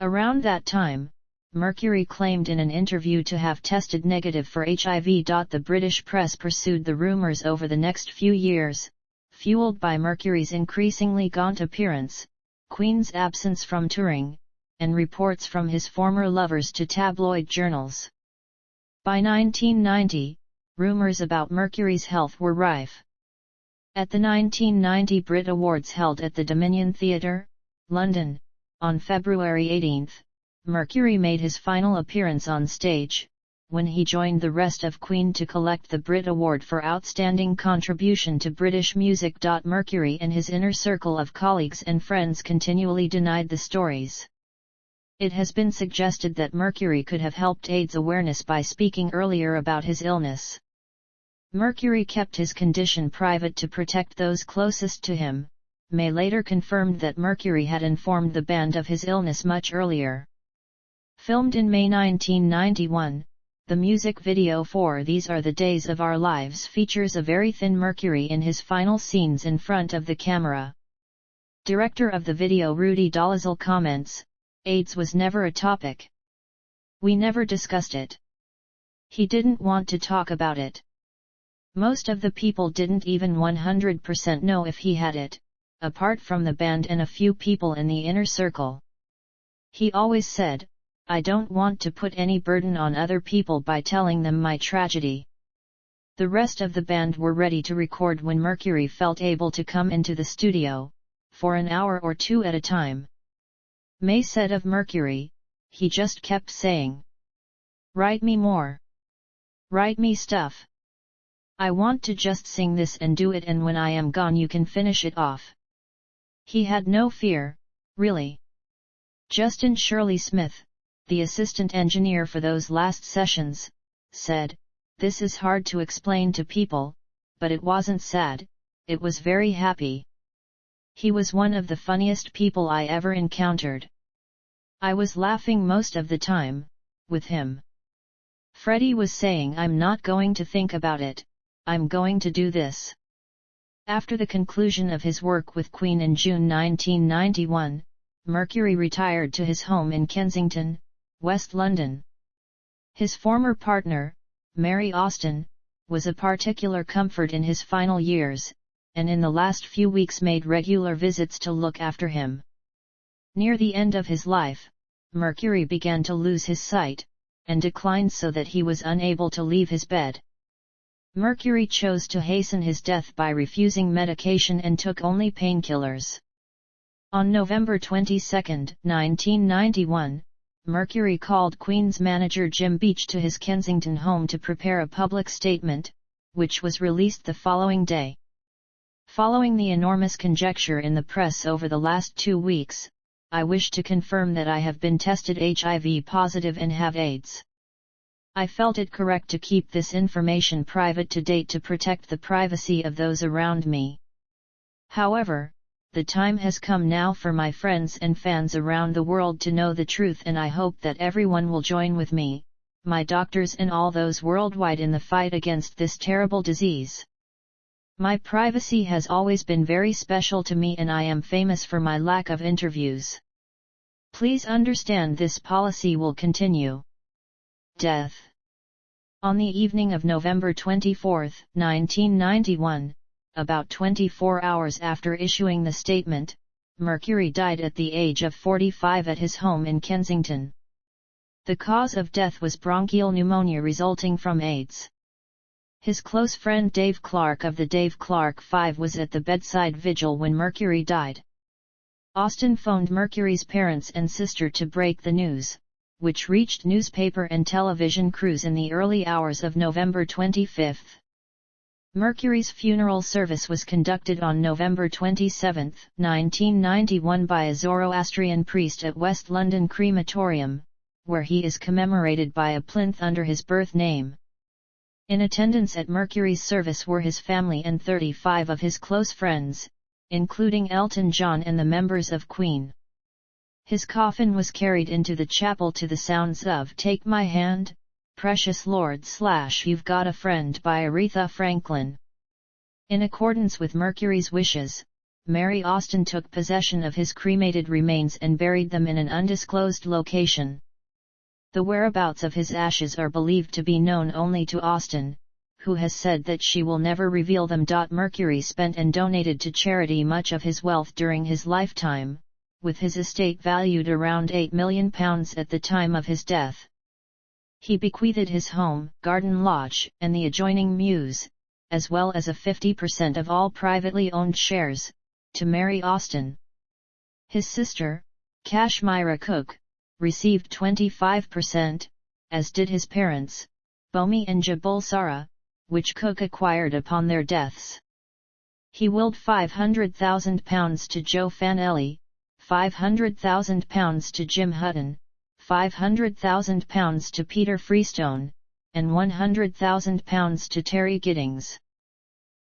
Around that time, Mercury claimed in an interview to have tested negative for HIV. The British press pursued the rumours over the next few years, fueled by Mercury's increasingly gaunt appearance, Queen's absence from touring, and reports from his former lovers to tabloid journals. By 1990, rumours about Mercury's health were rife. At the 1990 Brit Awards held at the Dominion Theatre, London, on February 18, Mercury made his final appearance on stage, when he joined the rest of Queen to collect the Brit Award for Outstanding Contribution to British Music. Mercury and his inner circle of colleagues and friends continually denied the stories. It has been suggested that Mercury could have helped AIDS awareness by speaking earlier about his illness. Mercury kept his condition private to protect those closest to him. May later confirmed that Mercury had informed the band of his illness much earlier. Filmed in May 1991, the music video for These Are the Days of Our Lives features a very thin Mercury in his final scenes in front of the camera. Director of the video Rudy Dolezal comments, "AIDS was never a topic. We never discussed it. He didn't want to talk about it. Most of the people didn't even 100% know if he had it, apart from the band and a few people in the inner circle. He always said, I don't want to put any burden on other people by telling them my tragedy." The rest of the band were ready to record when Mercury felt able to come into the studio, for an hour or two at a time. May said of Mercury, "He just kept saying, 'Write me more. Write me stuff. I want to just sing this and do it, and when I am gone you can finish it off.'" He had no fear, really. Justin Shirley Smith, the assistant engineer for those last sessions, said, "This is hard to explain to people, but it wasn't sad, it was very happy. He was one of the funniest people I ever encountered. I was laughing most of the time, with him." Freddie was saying, "I'm not going to think about it, I'm going to do this." After the conclusion of his work with Queen in June 1991, Mercury retired to his home in Kensington, West London. His former partner, Mary Austin, was a particular comfort in his final years, and in the last few weeks made regular visits to look after him. Near the end of his life, Mercury began to lose his sight, and declined so that he was unable to leave his bed. Mercury chose to hasten his death by refusing medication and took only painkillers. On November 22, 1991, Mercury called Queen's manager Jim Beach to his Kensington home to prepare a public statement, which was released the following day. Following the enormous conjecture in the press over the last 2 weeks, I wish to confirm that I have been tested HIV positive and have AIDS. I felt it correct to keep this information private to date to protect the privacy of those around me. However, the time has come now for my friends and fans around the world to know the truth, and I hope that everyone will join with me, my doctors and all those worldwide in the fight against this terrible disease. My privacy has always been very special to me, and I am famous for my lack of interviews. Please understand this policy will continue. Death. On the evening of November 24, 1991, about 24 hours after issuing the statement, Mercury died at the age of 45 at his home in Kensington. The cause of death was bronchial pneumonia resulting from AIDS. His close friend Dave Clark of the Dave Clark Five was at the bedside vigil when Mercury died. Austin phoned Mercury's parents and sister to break the news, which reached newspaper and television crews in the early hours of November 25. Mercury's funeral service was conducted on November 27, 1991 by a Zoroastrian priest at West London Crematorium, where he is commemorated by a plinth under his birth name. In attendance at Mercury's service were his family and 35 of his close friends, including Elton John and the members of Queen. His coffin was carried into the chapel to the sounds of "Take My Hand, Precious Lord" / "You've Got a Friend" by Aretha Franklin. In accordance with Mercury's wishes, Mary Austin took possession of his cremated remains and buried them in an undisclosed location. The whereabouts of his ashes are believed to be known only to Austin, who has said that she will never reveal them. Mercury spent and donated to charity much of his wealth during his lifetime, with his estate valued around £8 million at the time of his death. He bequeathed his home, garden lodge, and the adjoining mews, as well as a 50% of all privately owned shares, to Mary Austin. His sister, Kashmira Cook, received 25%, as did his parents, Bomi and Jabul Sara, which Cook acquired upon their deaths. He willed £500,000 to Joe Fanelli, £500,000 to Jim Hutton, £500,000 to Peter Freestone, and £100,000 to Terry Giddings.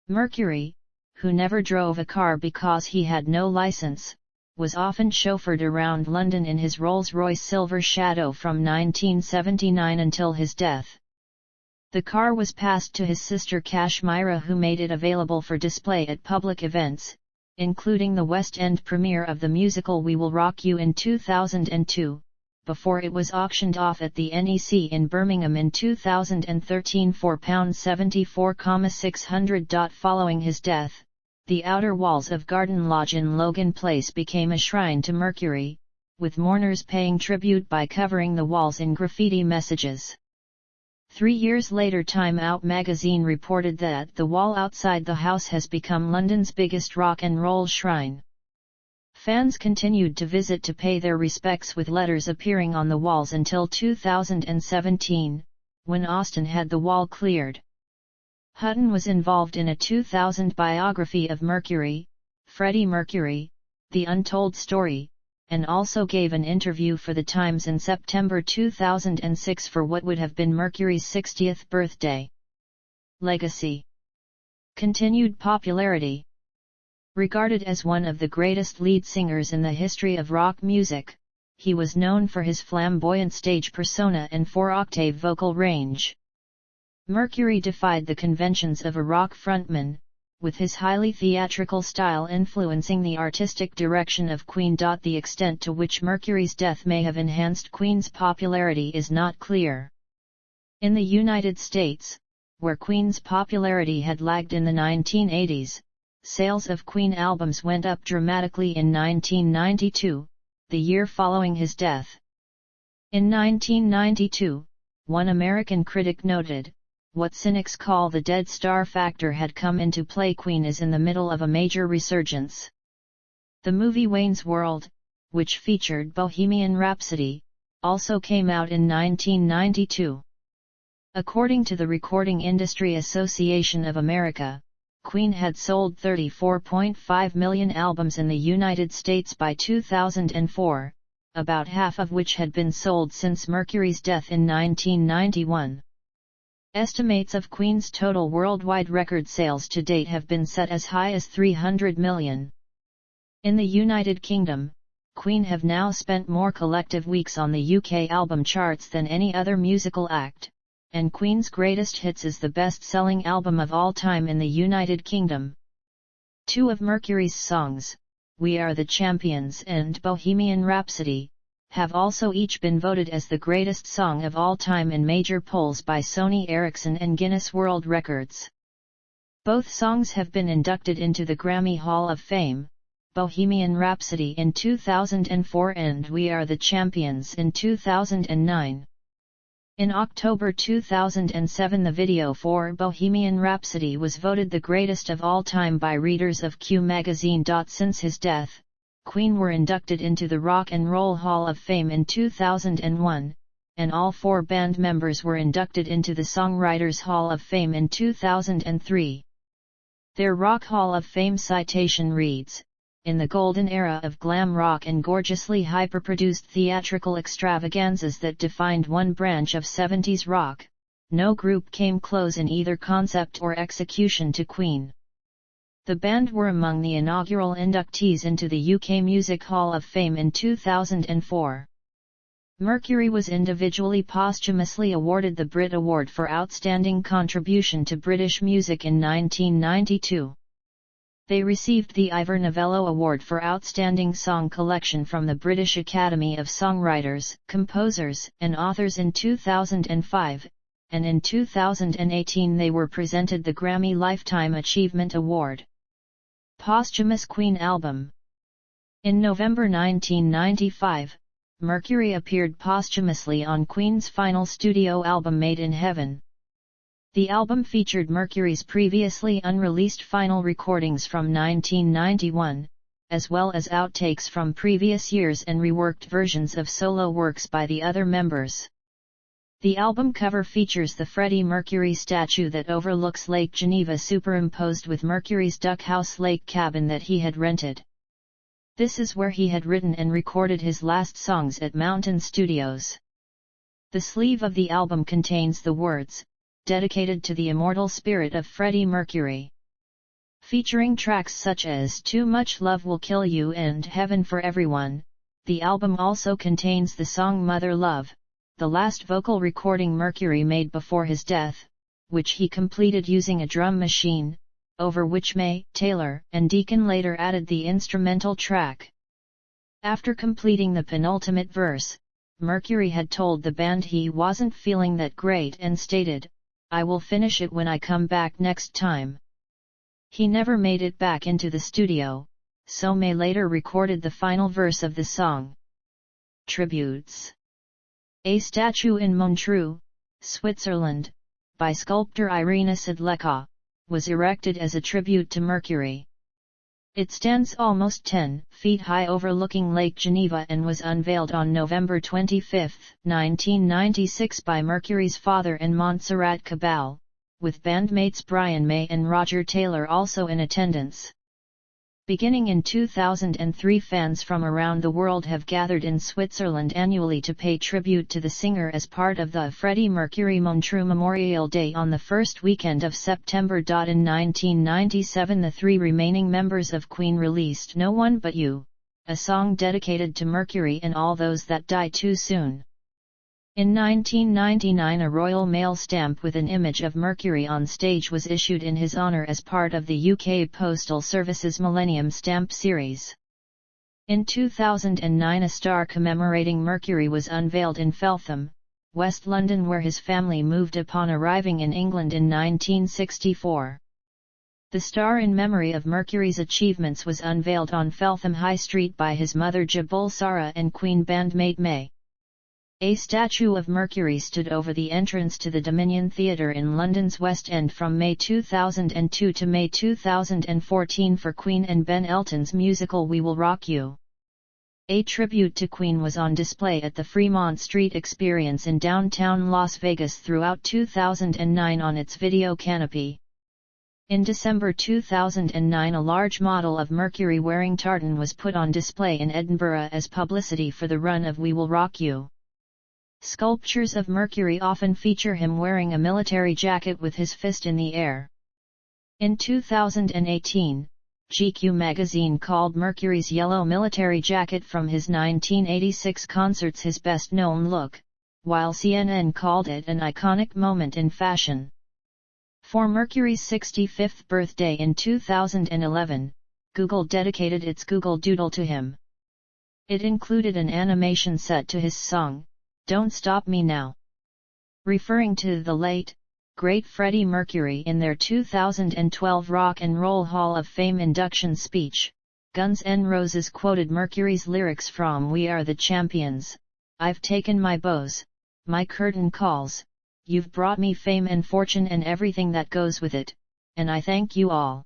Mercury, who never drove a car because he had no license, was often chauffeured around London in his Rolls-Royce Silver Shadow from 1979 until his death. The car was passed to his sister Kashmira, who made it available for display at public events, including the West End premiere of the musical We Will Rock You in 2002, before it was auctioned off at the NEC in Birmingham in 2013 for £74,600. Following his death, the outer walls of Garden Lodge in Logan Place became a shrine to Mercury, with mourners paying tribute by covering the walls in graffiti messages. 3 years later, Time Out magazine reported that the wall outside the house has become London's biggest rock and roll shrine. Fans continued to visit to pay their respects, with letters appearing on the walls until 2017, when Austin had the wall cleared. Hutton was involved in a 2000 biography of Mercury, Freddie Mercury, The Untold Story, and also gave an interview for The Times in September 2006 for what would have been Mercury's 60th birthday. Legacy. Continued popularity. Regarded as one of the greatest lead singers in the history of rock music, he was known for his flamboyant stage persona and 4-octave vocal range. Mercury defied the conventions of a rock frontman, with his highly theatrical style influencing the artistic direction of Queen. The extent to which Mercury's death may have enhanced Queen's popularity is not clear. In the United States, where Queen's popularity had lagged in the 1980s, sales of Queen albums went up dramatically in 1992, the year following his death. In 1992, one American critic noted, "What cynics call the dead star factor had come into play. Queen is in the middle of a major resurgence." The movie Wayne's World, which featured Bohemian Rhapsody, also came out in 1992. According to the Recording Industry Association of America, Queen had sold 34.5 million albums in the United States by 2004, about half of which had been sold since Mercury's death in 1991. Estimates of Queen's total worldwide record sales to date have been set as high as 300 million. In the United Kingdom, Queen have now spent more collective weeks on the UK album charts than any other musical act, and Queen's Greatest Hits is the best-selling album of all time in the United Kingdom. Two of Mercury's songs, We Are the Champions and Bohemian Rhapsody, have also each been voted as the greatest song of all time in major polls by Sony Ericsson and Guinness World Records. Both songs have been inducted into the Grammy Hall of Fame, Bohemian Rhapsody in 2004 and We Are the Champions in 2009. In October 2007, the video for Bohemian Rhapsody was voted the greatest of all time by readers of Q magazine. Since his death, Queen were inducted into the Rock and Roll Hall of Fame in 2001, and all 4 band members were inducted into the Songwriters Hall of Fame in 2003. Their Rock Hall of Fame citation reads, "In the golden era of glam rock and gorgeously hyper-produced theatrical extravaganzas that defined one branch of 70s rock, no group came close in either concept or execution to Queen." The band were among the inaugural inductees into the UK Music Hall of Fame in 2004. Mercury was individually posthumously awarded the Brit Award for Outstanding Contribution to British Music in 1992. They received the Ivor Novello Award for Outstanding Song Collection from the British Academy of Songwriters, Composers, and Authors in 2005, and in 2018 they were presented the Grammy Lifetime Achievement Award. Posthumous Queen album. In November 1995, Mercury appeared posthumously on Queen's final studio album Made in Heaven. The album featured Mercury's previously unreleased final recordings from 1991, as well as outtakes from previous years and reworked versions of solo works by the other members. The album cover features the Freddie Mercury statue that overlooks Lake Geneva superimposed with Mercury's Duck House lake cabin that he had rented. This is where he had written and recorded his last songs at Mountain Studios. The sleeve of the album contains the words, "Dedicated to the immortal spirit of Freddie Mercury." Featuring tracks such as Too Much Love Will Kill You and Heaven for Everyone, the album also contains the song Mother Love, the last vocal recording Mercury made before his death, which he completed using a drum machine, over which May, Taylor, and Deacon later added the instrumental track. After completing the penultimate verse, Mercury had told the band he wasn't feeling that great and stated, "I will finish it when I come back next time." He never made it back into the studio, so May later recorded the final verse of the song. Tributes. A statue in Montreux, Switzerland, by sculptor Irina Sedleka, was erected as a tribute to Mercury. It stands almost 10 feet high overlooking Lake Geneva and was unveiled on November 25, 1996 by Mercury's father and Montserrat Cabal, with bandmates Brian May and Roger Taylor also in attendance. Beginning in 2003, fans from around the world have gathered in Switzerland annually to pay tribute to the singer as part of the Freddie Mercury Montreux Memorial Day on the first weekend of September. In 1997, the three remaining members of Queen released No One But You, a song dedicated to Mercury and all those that die too soon. In 1999, a Royal Mail stamp with an image of Mercury on stage was issued in his honour as part of the UK Postal Service's Millennium Stamp series. In 2009, a star commemorating Mercury was unveiled in Feltham, West London, where his family moved upon arriving in England in 1964. The star in memory of Mercury's achievements was unveiled on Feltham High Street by his mother Jabul Sara and Queen bandmate May. A statue of Mercury stood over the entrance to the Dominion Theatre in London's West End from May 2002 to May 2014 for Queen and Ben Elton's musical We Will Rock You. A tribute to Queen was on display at the Fremont Street Experience in downtown Las Vegas throughout 2009 on its video canopy. In December 2009, a large model of Mercury wearing tartan was put on display in Edinburgh as publicity for the run of We Will Rock You. Sculptures of Mercury often feature him wearing a military jacket with his fist in the air. In 2018, GQ magazine called Mercury's yellow military jacket from his 1986 concerts his best-known look, while CNN called it an iconic moment in fashion. For Mercury's 65th birthday in 2011, Google dedicated its Google Doodle to him. It included an animation set to his song, Don't Stop Me Now. Referring to the late, great Freddie Mercury in their 2012 Rock and Roll Hall of Fame induction speech, Guns N' Roses quoted Mercury's lyrics from We Are the Champions. I've taken my bows, my curtain calls, you've brought me fame and fortune and everything that goes with it, and I thank you all.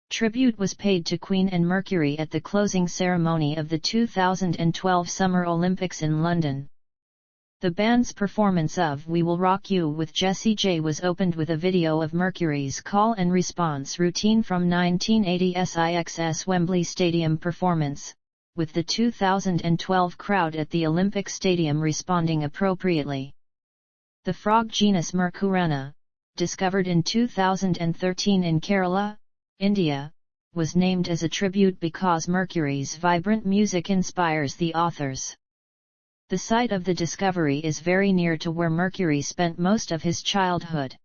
Tribute was paid to Queen and Mercury at the closing ceremony of the 2012 Summer Olympics in London. The band's performance of We Will Rock You with Jessie J was opened with a video of Mercury's call and response routine from 1980's IXS Wembley Stadium performance, with the 2012 crowd at the Olympic Stadium responding appropriately. The frog genus Mercurana, discovered in 2013 in Kerala, India, was named as a tribute because Mercury's vibrant music inspires the authors. The site of the discovery is very near to where Mercury spent most of his childhood.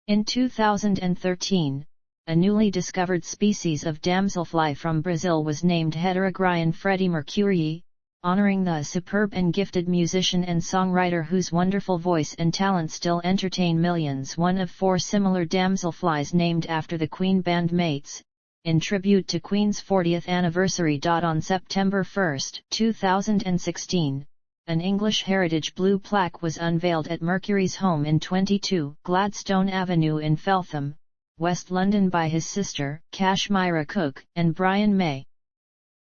In 2013, a newly discovered species of damselfly from Brazil was named Heterogryon Freddie Mercury, honoring the superb and gifted musician and songwriter whose wonderful voice and talent still entertain millions. One of 4 similar damselflies named after the Queen bandmates, in tribute to Queen's 40th anniversary. On September 1, 2016, an English heritage blue plaque was unveiled at Mercury's home in 22 Gladstone Avenue in Feltham, West London by his sister, Kashmira Cook, and Brian May.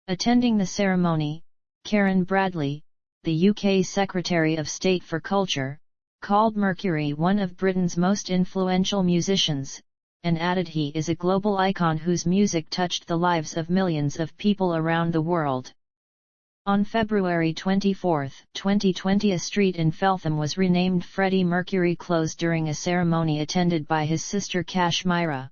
Attending the ceremony, Karen Bradley, the UK Secretary of State for Culture, called Mercury one of Britain's most influential musicians, and added he is a global icon whose music touched the lives of millions of people around the world. On February 24, 2020, a street in Feltham was renamed Freddie Mercury Close during a ceremony attended by his sister Kashmira.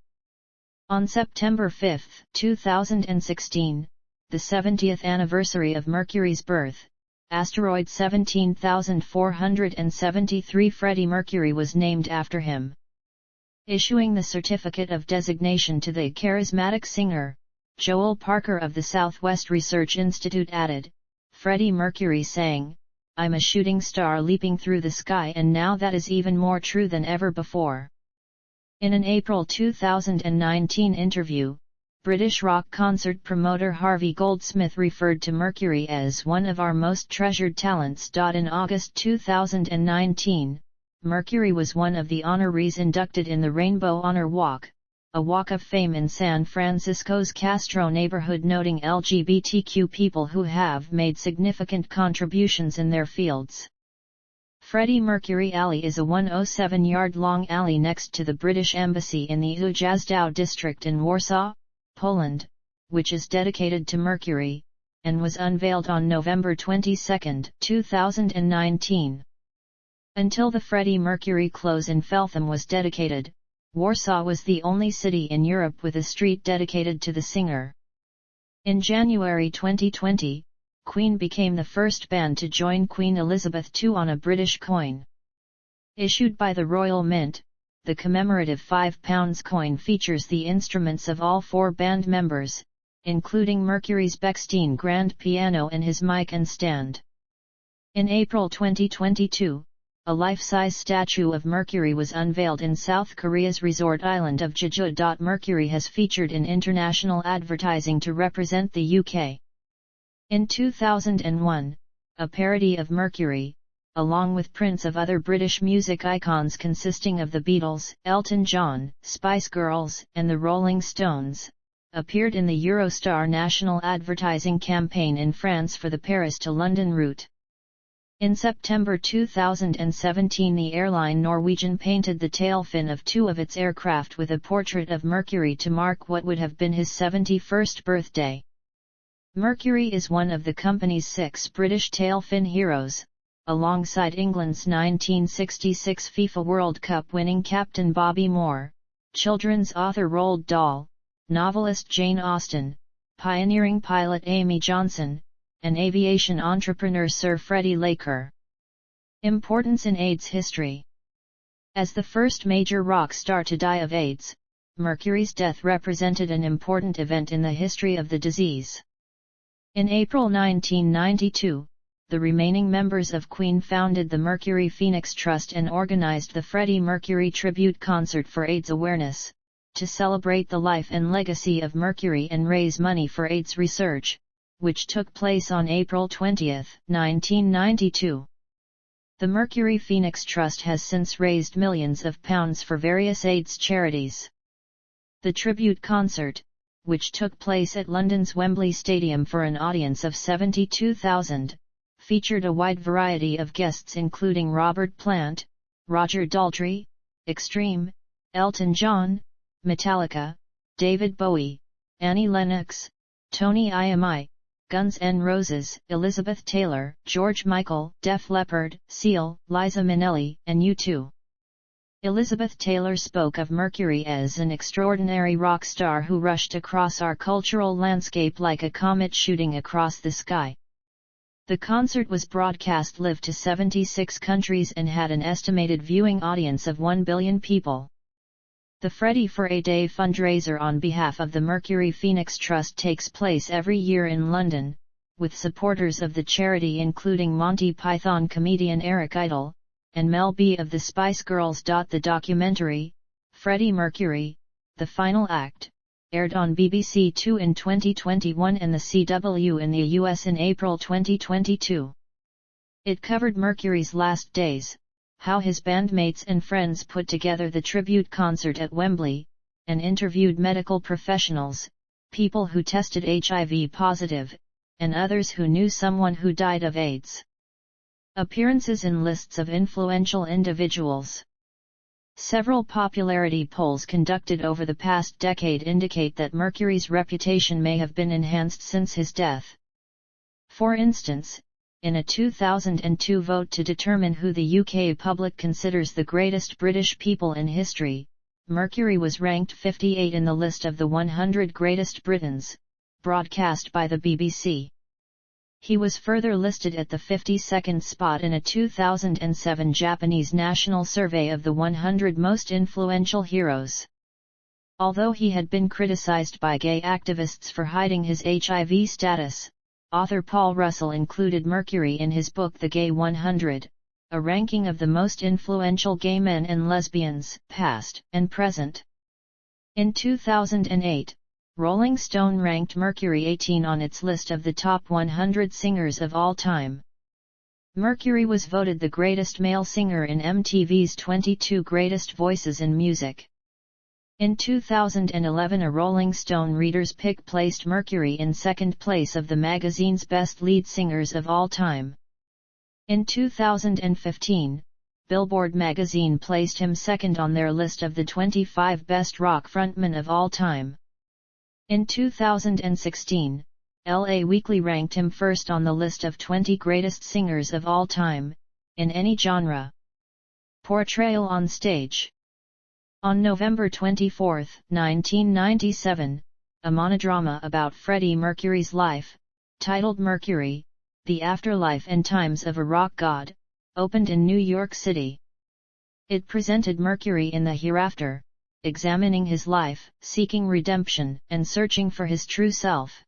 On September 5, 2016, the 70th anniversary of Mercury's birth, asteroid 17473 Freddie Mercury was named after him. Issuing the certificate of designation to the charismatic singer, Joel Parker of the Southwest Research Institute added, Freddie Mercury sang, I'm a shooting star leaping through the sky, and now that is even more true than ever before. In an April 2019 interview, British rock concert promoter Harvey Goldsmith referred to Mercury as one of our most treasured talents. In August 2019, Mercury was one of the honorees inducted in the Rainbow Honor Walk, a walk of fame in San Francisco's Castro neighborhood, noting LGBTQ people who have made significant contributions in their fields. Freddie Mercury Alley is a 107-yard-long alley next to the British Embassy in the Ujazdow district in Warsaw, Poland, which is dedicated to Mercury, and was unveiled on November 22, 2019. Until the Freddie Mercury Close in Feltham was dedicated, Warsaw was the only city in Europe with a street dedicated to the singer. In January 2020, Queen became the first band to join Queen Elizabeth II on a British coin. Issued by the Royal Mint, the commemorative £5 coin features the instruments of all 4 band members, including Mercury's Bechstein grand piano and his mic and stand. In April 2022, a life-size statue of Mercury was unveiled in South Korea's resort island of Jeju. Mercury has featured in international advertising to represent the UK. In 2001, a parody of Mercury, along with prints of other British music icons consisting of the Beatles, Elton John, Spice Girls, and the Rolling Stones, appeared in the Eurostar national advertising campaign in France for the Paris to London route. In September 2017, the airline Norwegian painted the tail fin of 2 of its aircraft with a portrait of Mercury to mark what would have been his 71st birthday. Mercury is one of the company's 6 British tail fin heroes, alongside England's 1966 FIFA World Cup winning captain Bobby Moore, children's author Roald Dahl, novelist Jane Austen, pioneering pilot Amy Johnson, and aviation entrepreneur Sir Freddie Mercury. Importance in AIDS history. As the first major rock star to die of AIDS, Mercury's death represented an important event in the history of the disease. In April 1992, the remaining members of Queen founded the Mercury Phoenix Trust and organized the Freddie Mercury Tribute Concert for AIDS awareness, to celebrate the life and legacy of Mercury and raise money for AIDS research, which took place on April 20, 1992. The Mercury Phoenix Trust has since raised millions of pounds for various AIDS charities. The tribute concert, which took place at London's Wembley Stadium for an audience of 72,000, featured a wide variety of guests including Robert Plant, Roger Daltrey, Extreme, Elton John, Metallica, David Bowie, Annie Lennox, Tony Iommi, Guns N' Roses, Elizabeth Taylor, George Michael, Def Leppard, Seal, Liza Minnelli, and U2. Elizabeth Taylor spoke of Mercury as an extraordinary rock star who rushed across our cultural landscape like a comet shooting across the sky. The concert was broadcast live to 76 countries and had an estimated viewing audience of 1 billion people. The Freddie for a Day fundraiser on behalf of the Mercury Phoenix Trust takes place every year in London, with supporters of the charity including Monty Python comedian Eric Idle, and Mel B of the Spice Girls. The documentary, Freddie Mercury, The Final Act, aired on BBC Two in 2021 and the CW in the US in April 2022. It covered Mercury's last days, how his bandmates and friends put together the tribute concert at Wembley, and interviewed medical professionals, people who tested HIV positive, and others who knew someone who died of AIDS. Appearances in lists of influential individuals. Several popularity polls conducted over the past decade indicate that Mercury's reputation may have been enhanced since his death. For instance, in a 2002 vote to determine who the UK public considers the greatest British people in history, Mercury was ranked 58 in the list of the 100 Greatest Britons, broadcast by the BBC. He was further listed at the 52nd spot in a 2007 Japanese national survey of the 100 most influential heroes. Although he had been criticized by gay activists for hiding his HIV status, author Paul Russell included Mercury in his book The Gay 100, a ranking of the most influential gay men and lesbians, past and present. In 2008, Rolling Stone ranked Mercury 18 on its list of the top 100 singers of all time. Mercury was voted the greatest male singer in MTV's 22 Greatest Voices in Music. In 2011, a Rolling Stone Reader's Pick placed Mercury in second place of the magazine's best lead singers of all time. In 2015, Billboard magazine placed him second on their list of the 25 best rock frontmen of all time. In 2016, LA Weekly ranked him first on the list of 20 greatest singers of all time, in any genre. Portrayal on stage. On November 24, 1997, a monodrama about Freddie Mercury's life, titled Mercury, The Afterlife and Times of a Rock God, opened in New York City. It presented Mercury in the hereafter, examining his life, seeking redemption, and searching for his true self.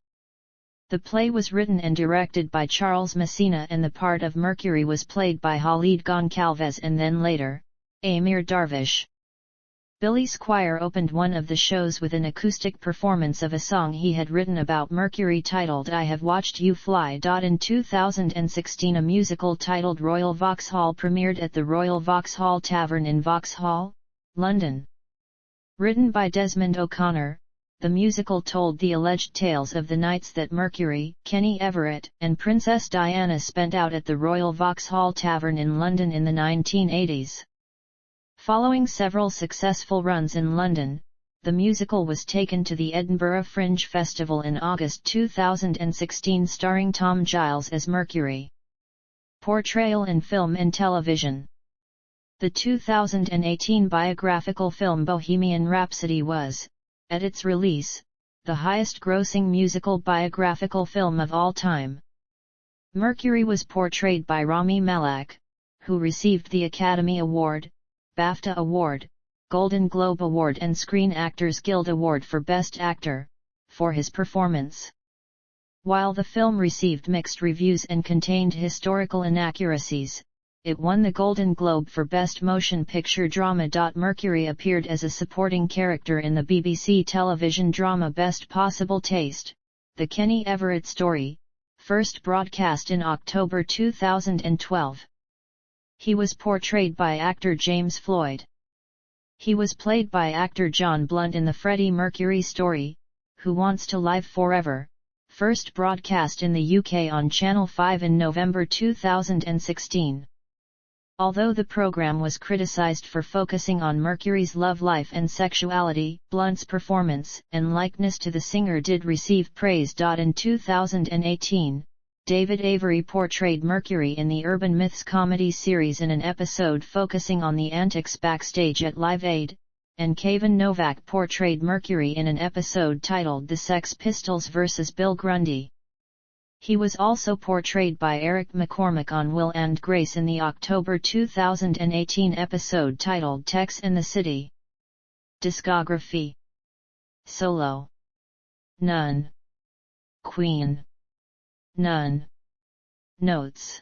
The play was written and directed by Charles Messina, and the part of Mercury was played by Khalid Goncalves and then later, Amir Darvish. Billy Squier opened one of the shows with an acoustic performance of a song he had written about Mercury titled I Have Watched You Fly. In 2016, a musical titled Royal Vauxhall premiered at the Royal Vauxhall Tavern in Vauxhall, London. Written by Desmond O'Connor, the musical told the alleged tales of the nights that Mercury, Kenny Everett, and Princess Diana spent out at the Royal Vauxhall Tavern in London in the 1980s. Following several successful runs in London, the musical was taken to the Edinburgh Fringe Festival in August 2016, starring Tom Giles as Mercury. Portrayal in film and television. The 2018 biographical film Bohemian Rhapsody was, at its release, the highest-grossing musical biographical film of all time. Mercury was portrayed by Rami Malek, who received the Academy Award, BAFTA Award, Golden Globe Award and Screen Actors Guild Award for Best Actor, for his performance. While the film received mixed reviews and contained historical inaccuracies, it won the Golden Globe for Best Motion Picture Drama. Mercury appeared as a supporting character in the BBC television drama Best Possible Taste, The Kenny Everett Story, first broadcast in October 2012. He was portrayed by actor James Floyd. He was played by actor John Blunt in the Freddie Mercury Story, Who Wants to Live Forever, first broadcast in the UK on Channel 5 in November 2016. Although the program was criticised for focusing on Mercury's love life and sexuality, Blunt's performance and likeness to the singer did receive praise. In 2018, David Avery portrayed Mercury in the Urban Myths comedy series in an episode focusing on the antics backstage at Live Aid, and Kevin Novak portrayed Mercury in an episode titled The Sex Pistols vs. Bill Grundy. He was also portrayed by Eric McCormack on Will and Grace in the October 2018 episode titled Tex and the City. Discography. Solo. None. Queen. None. Notes.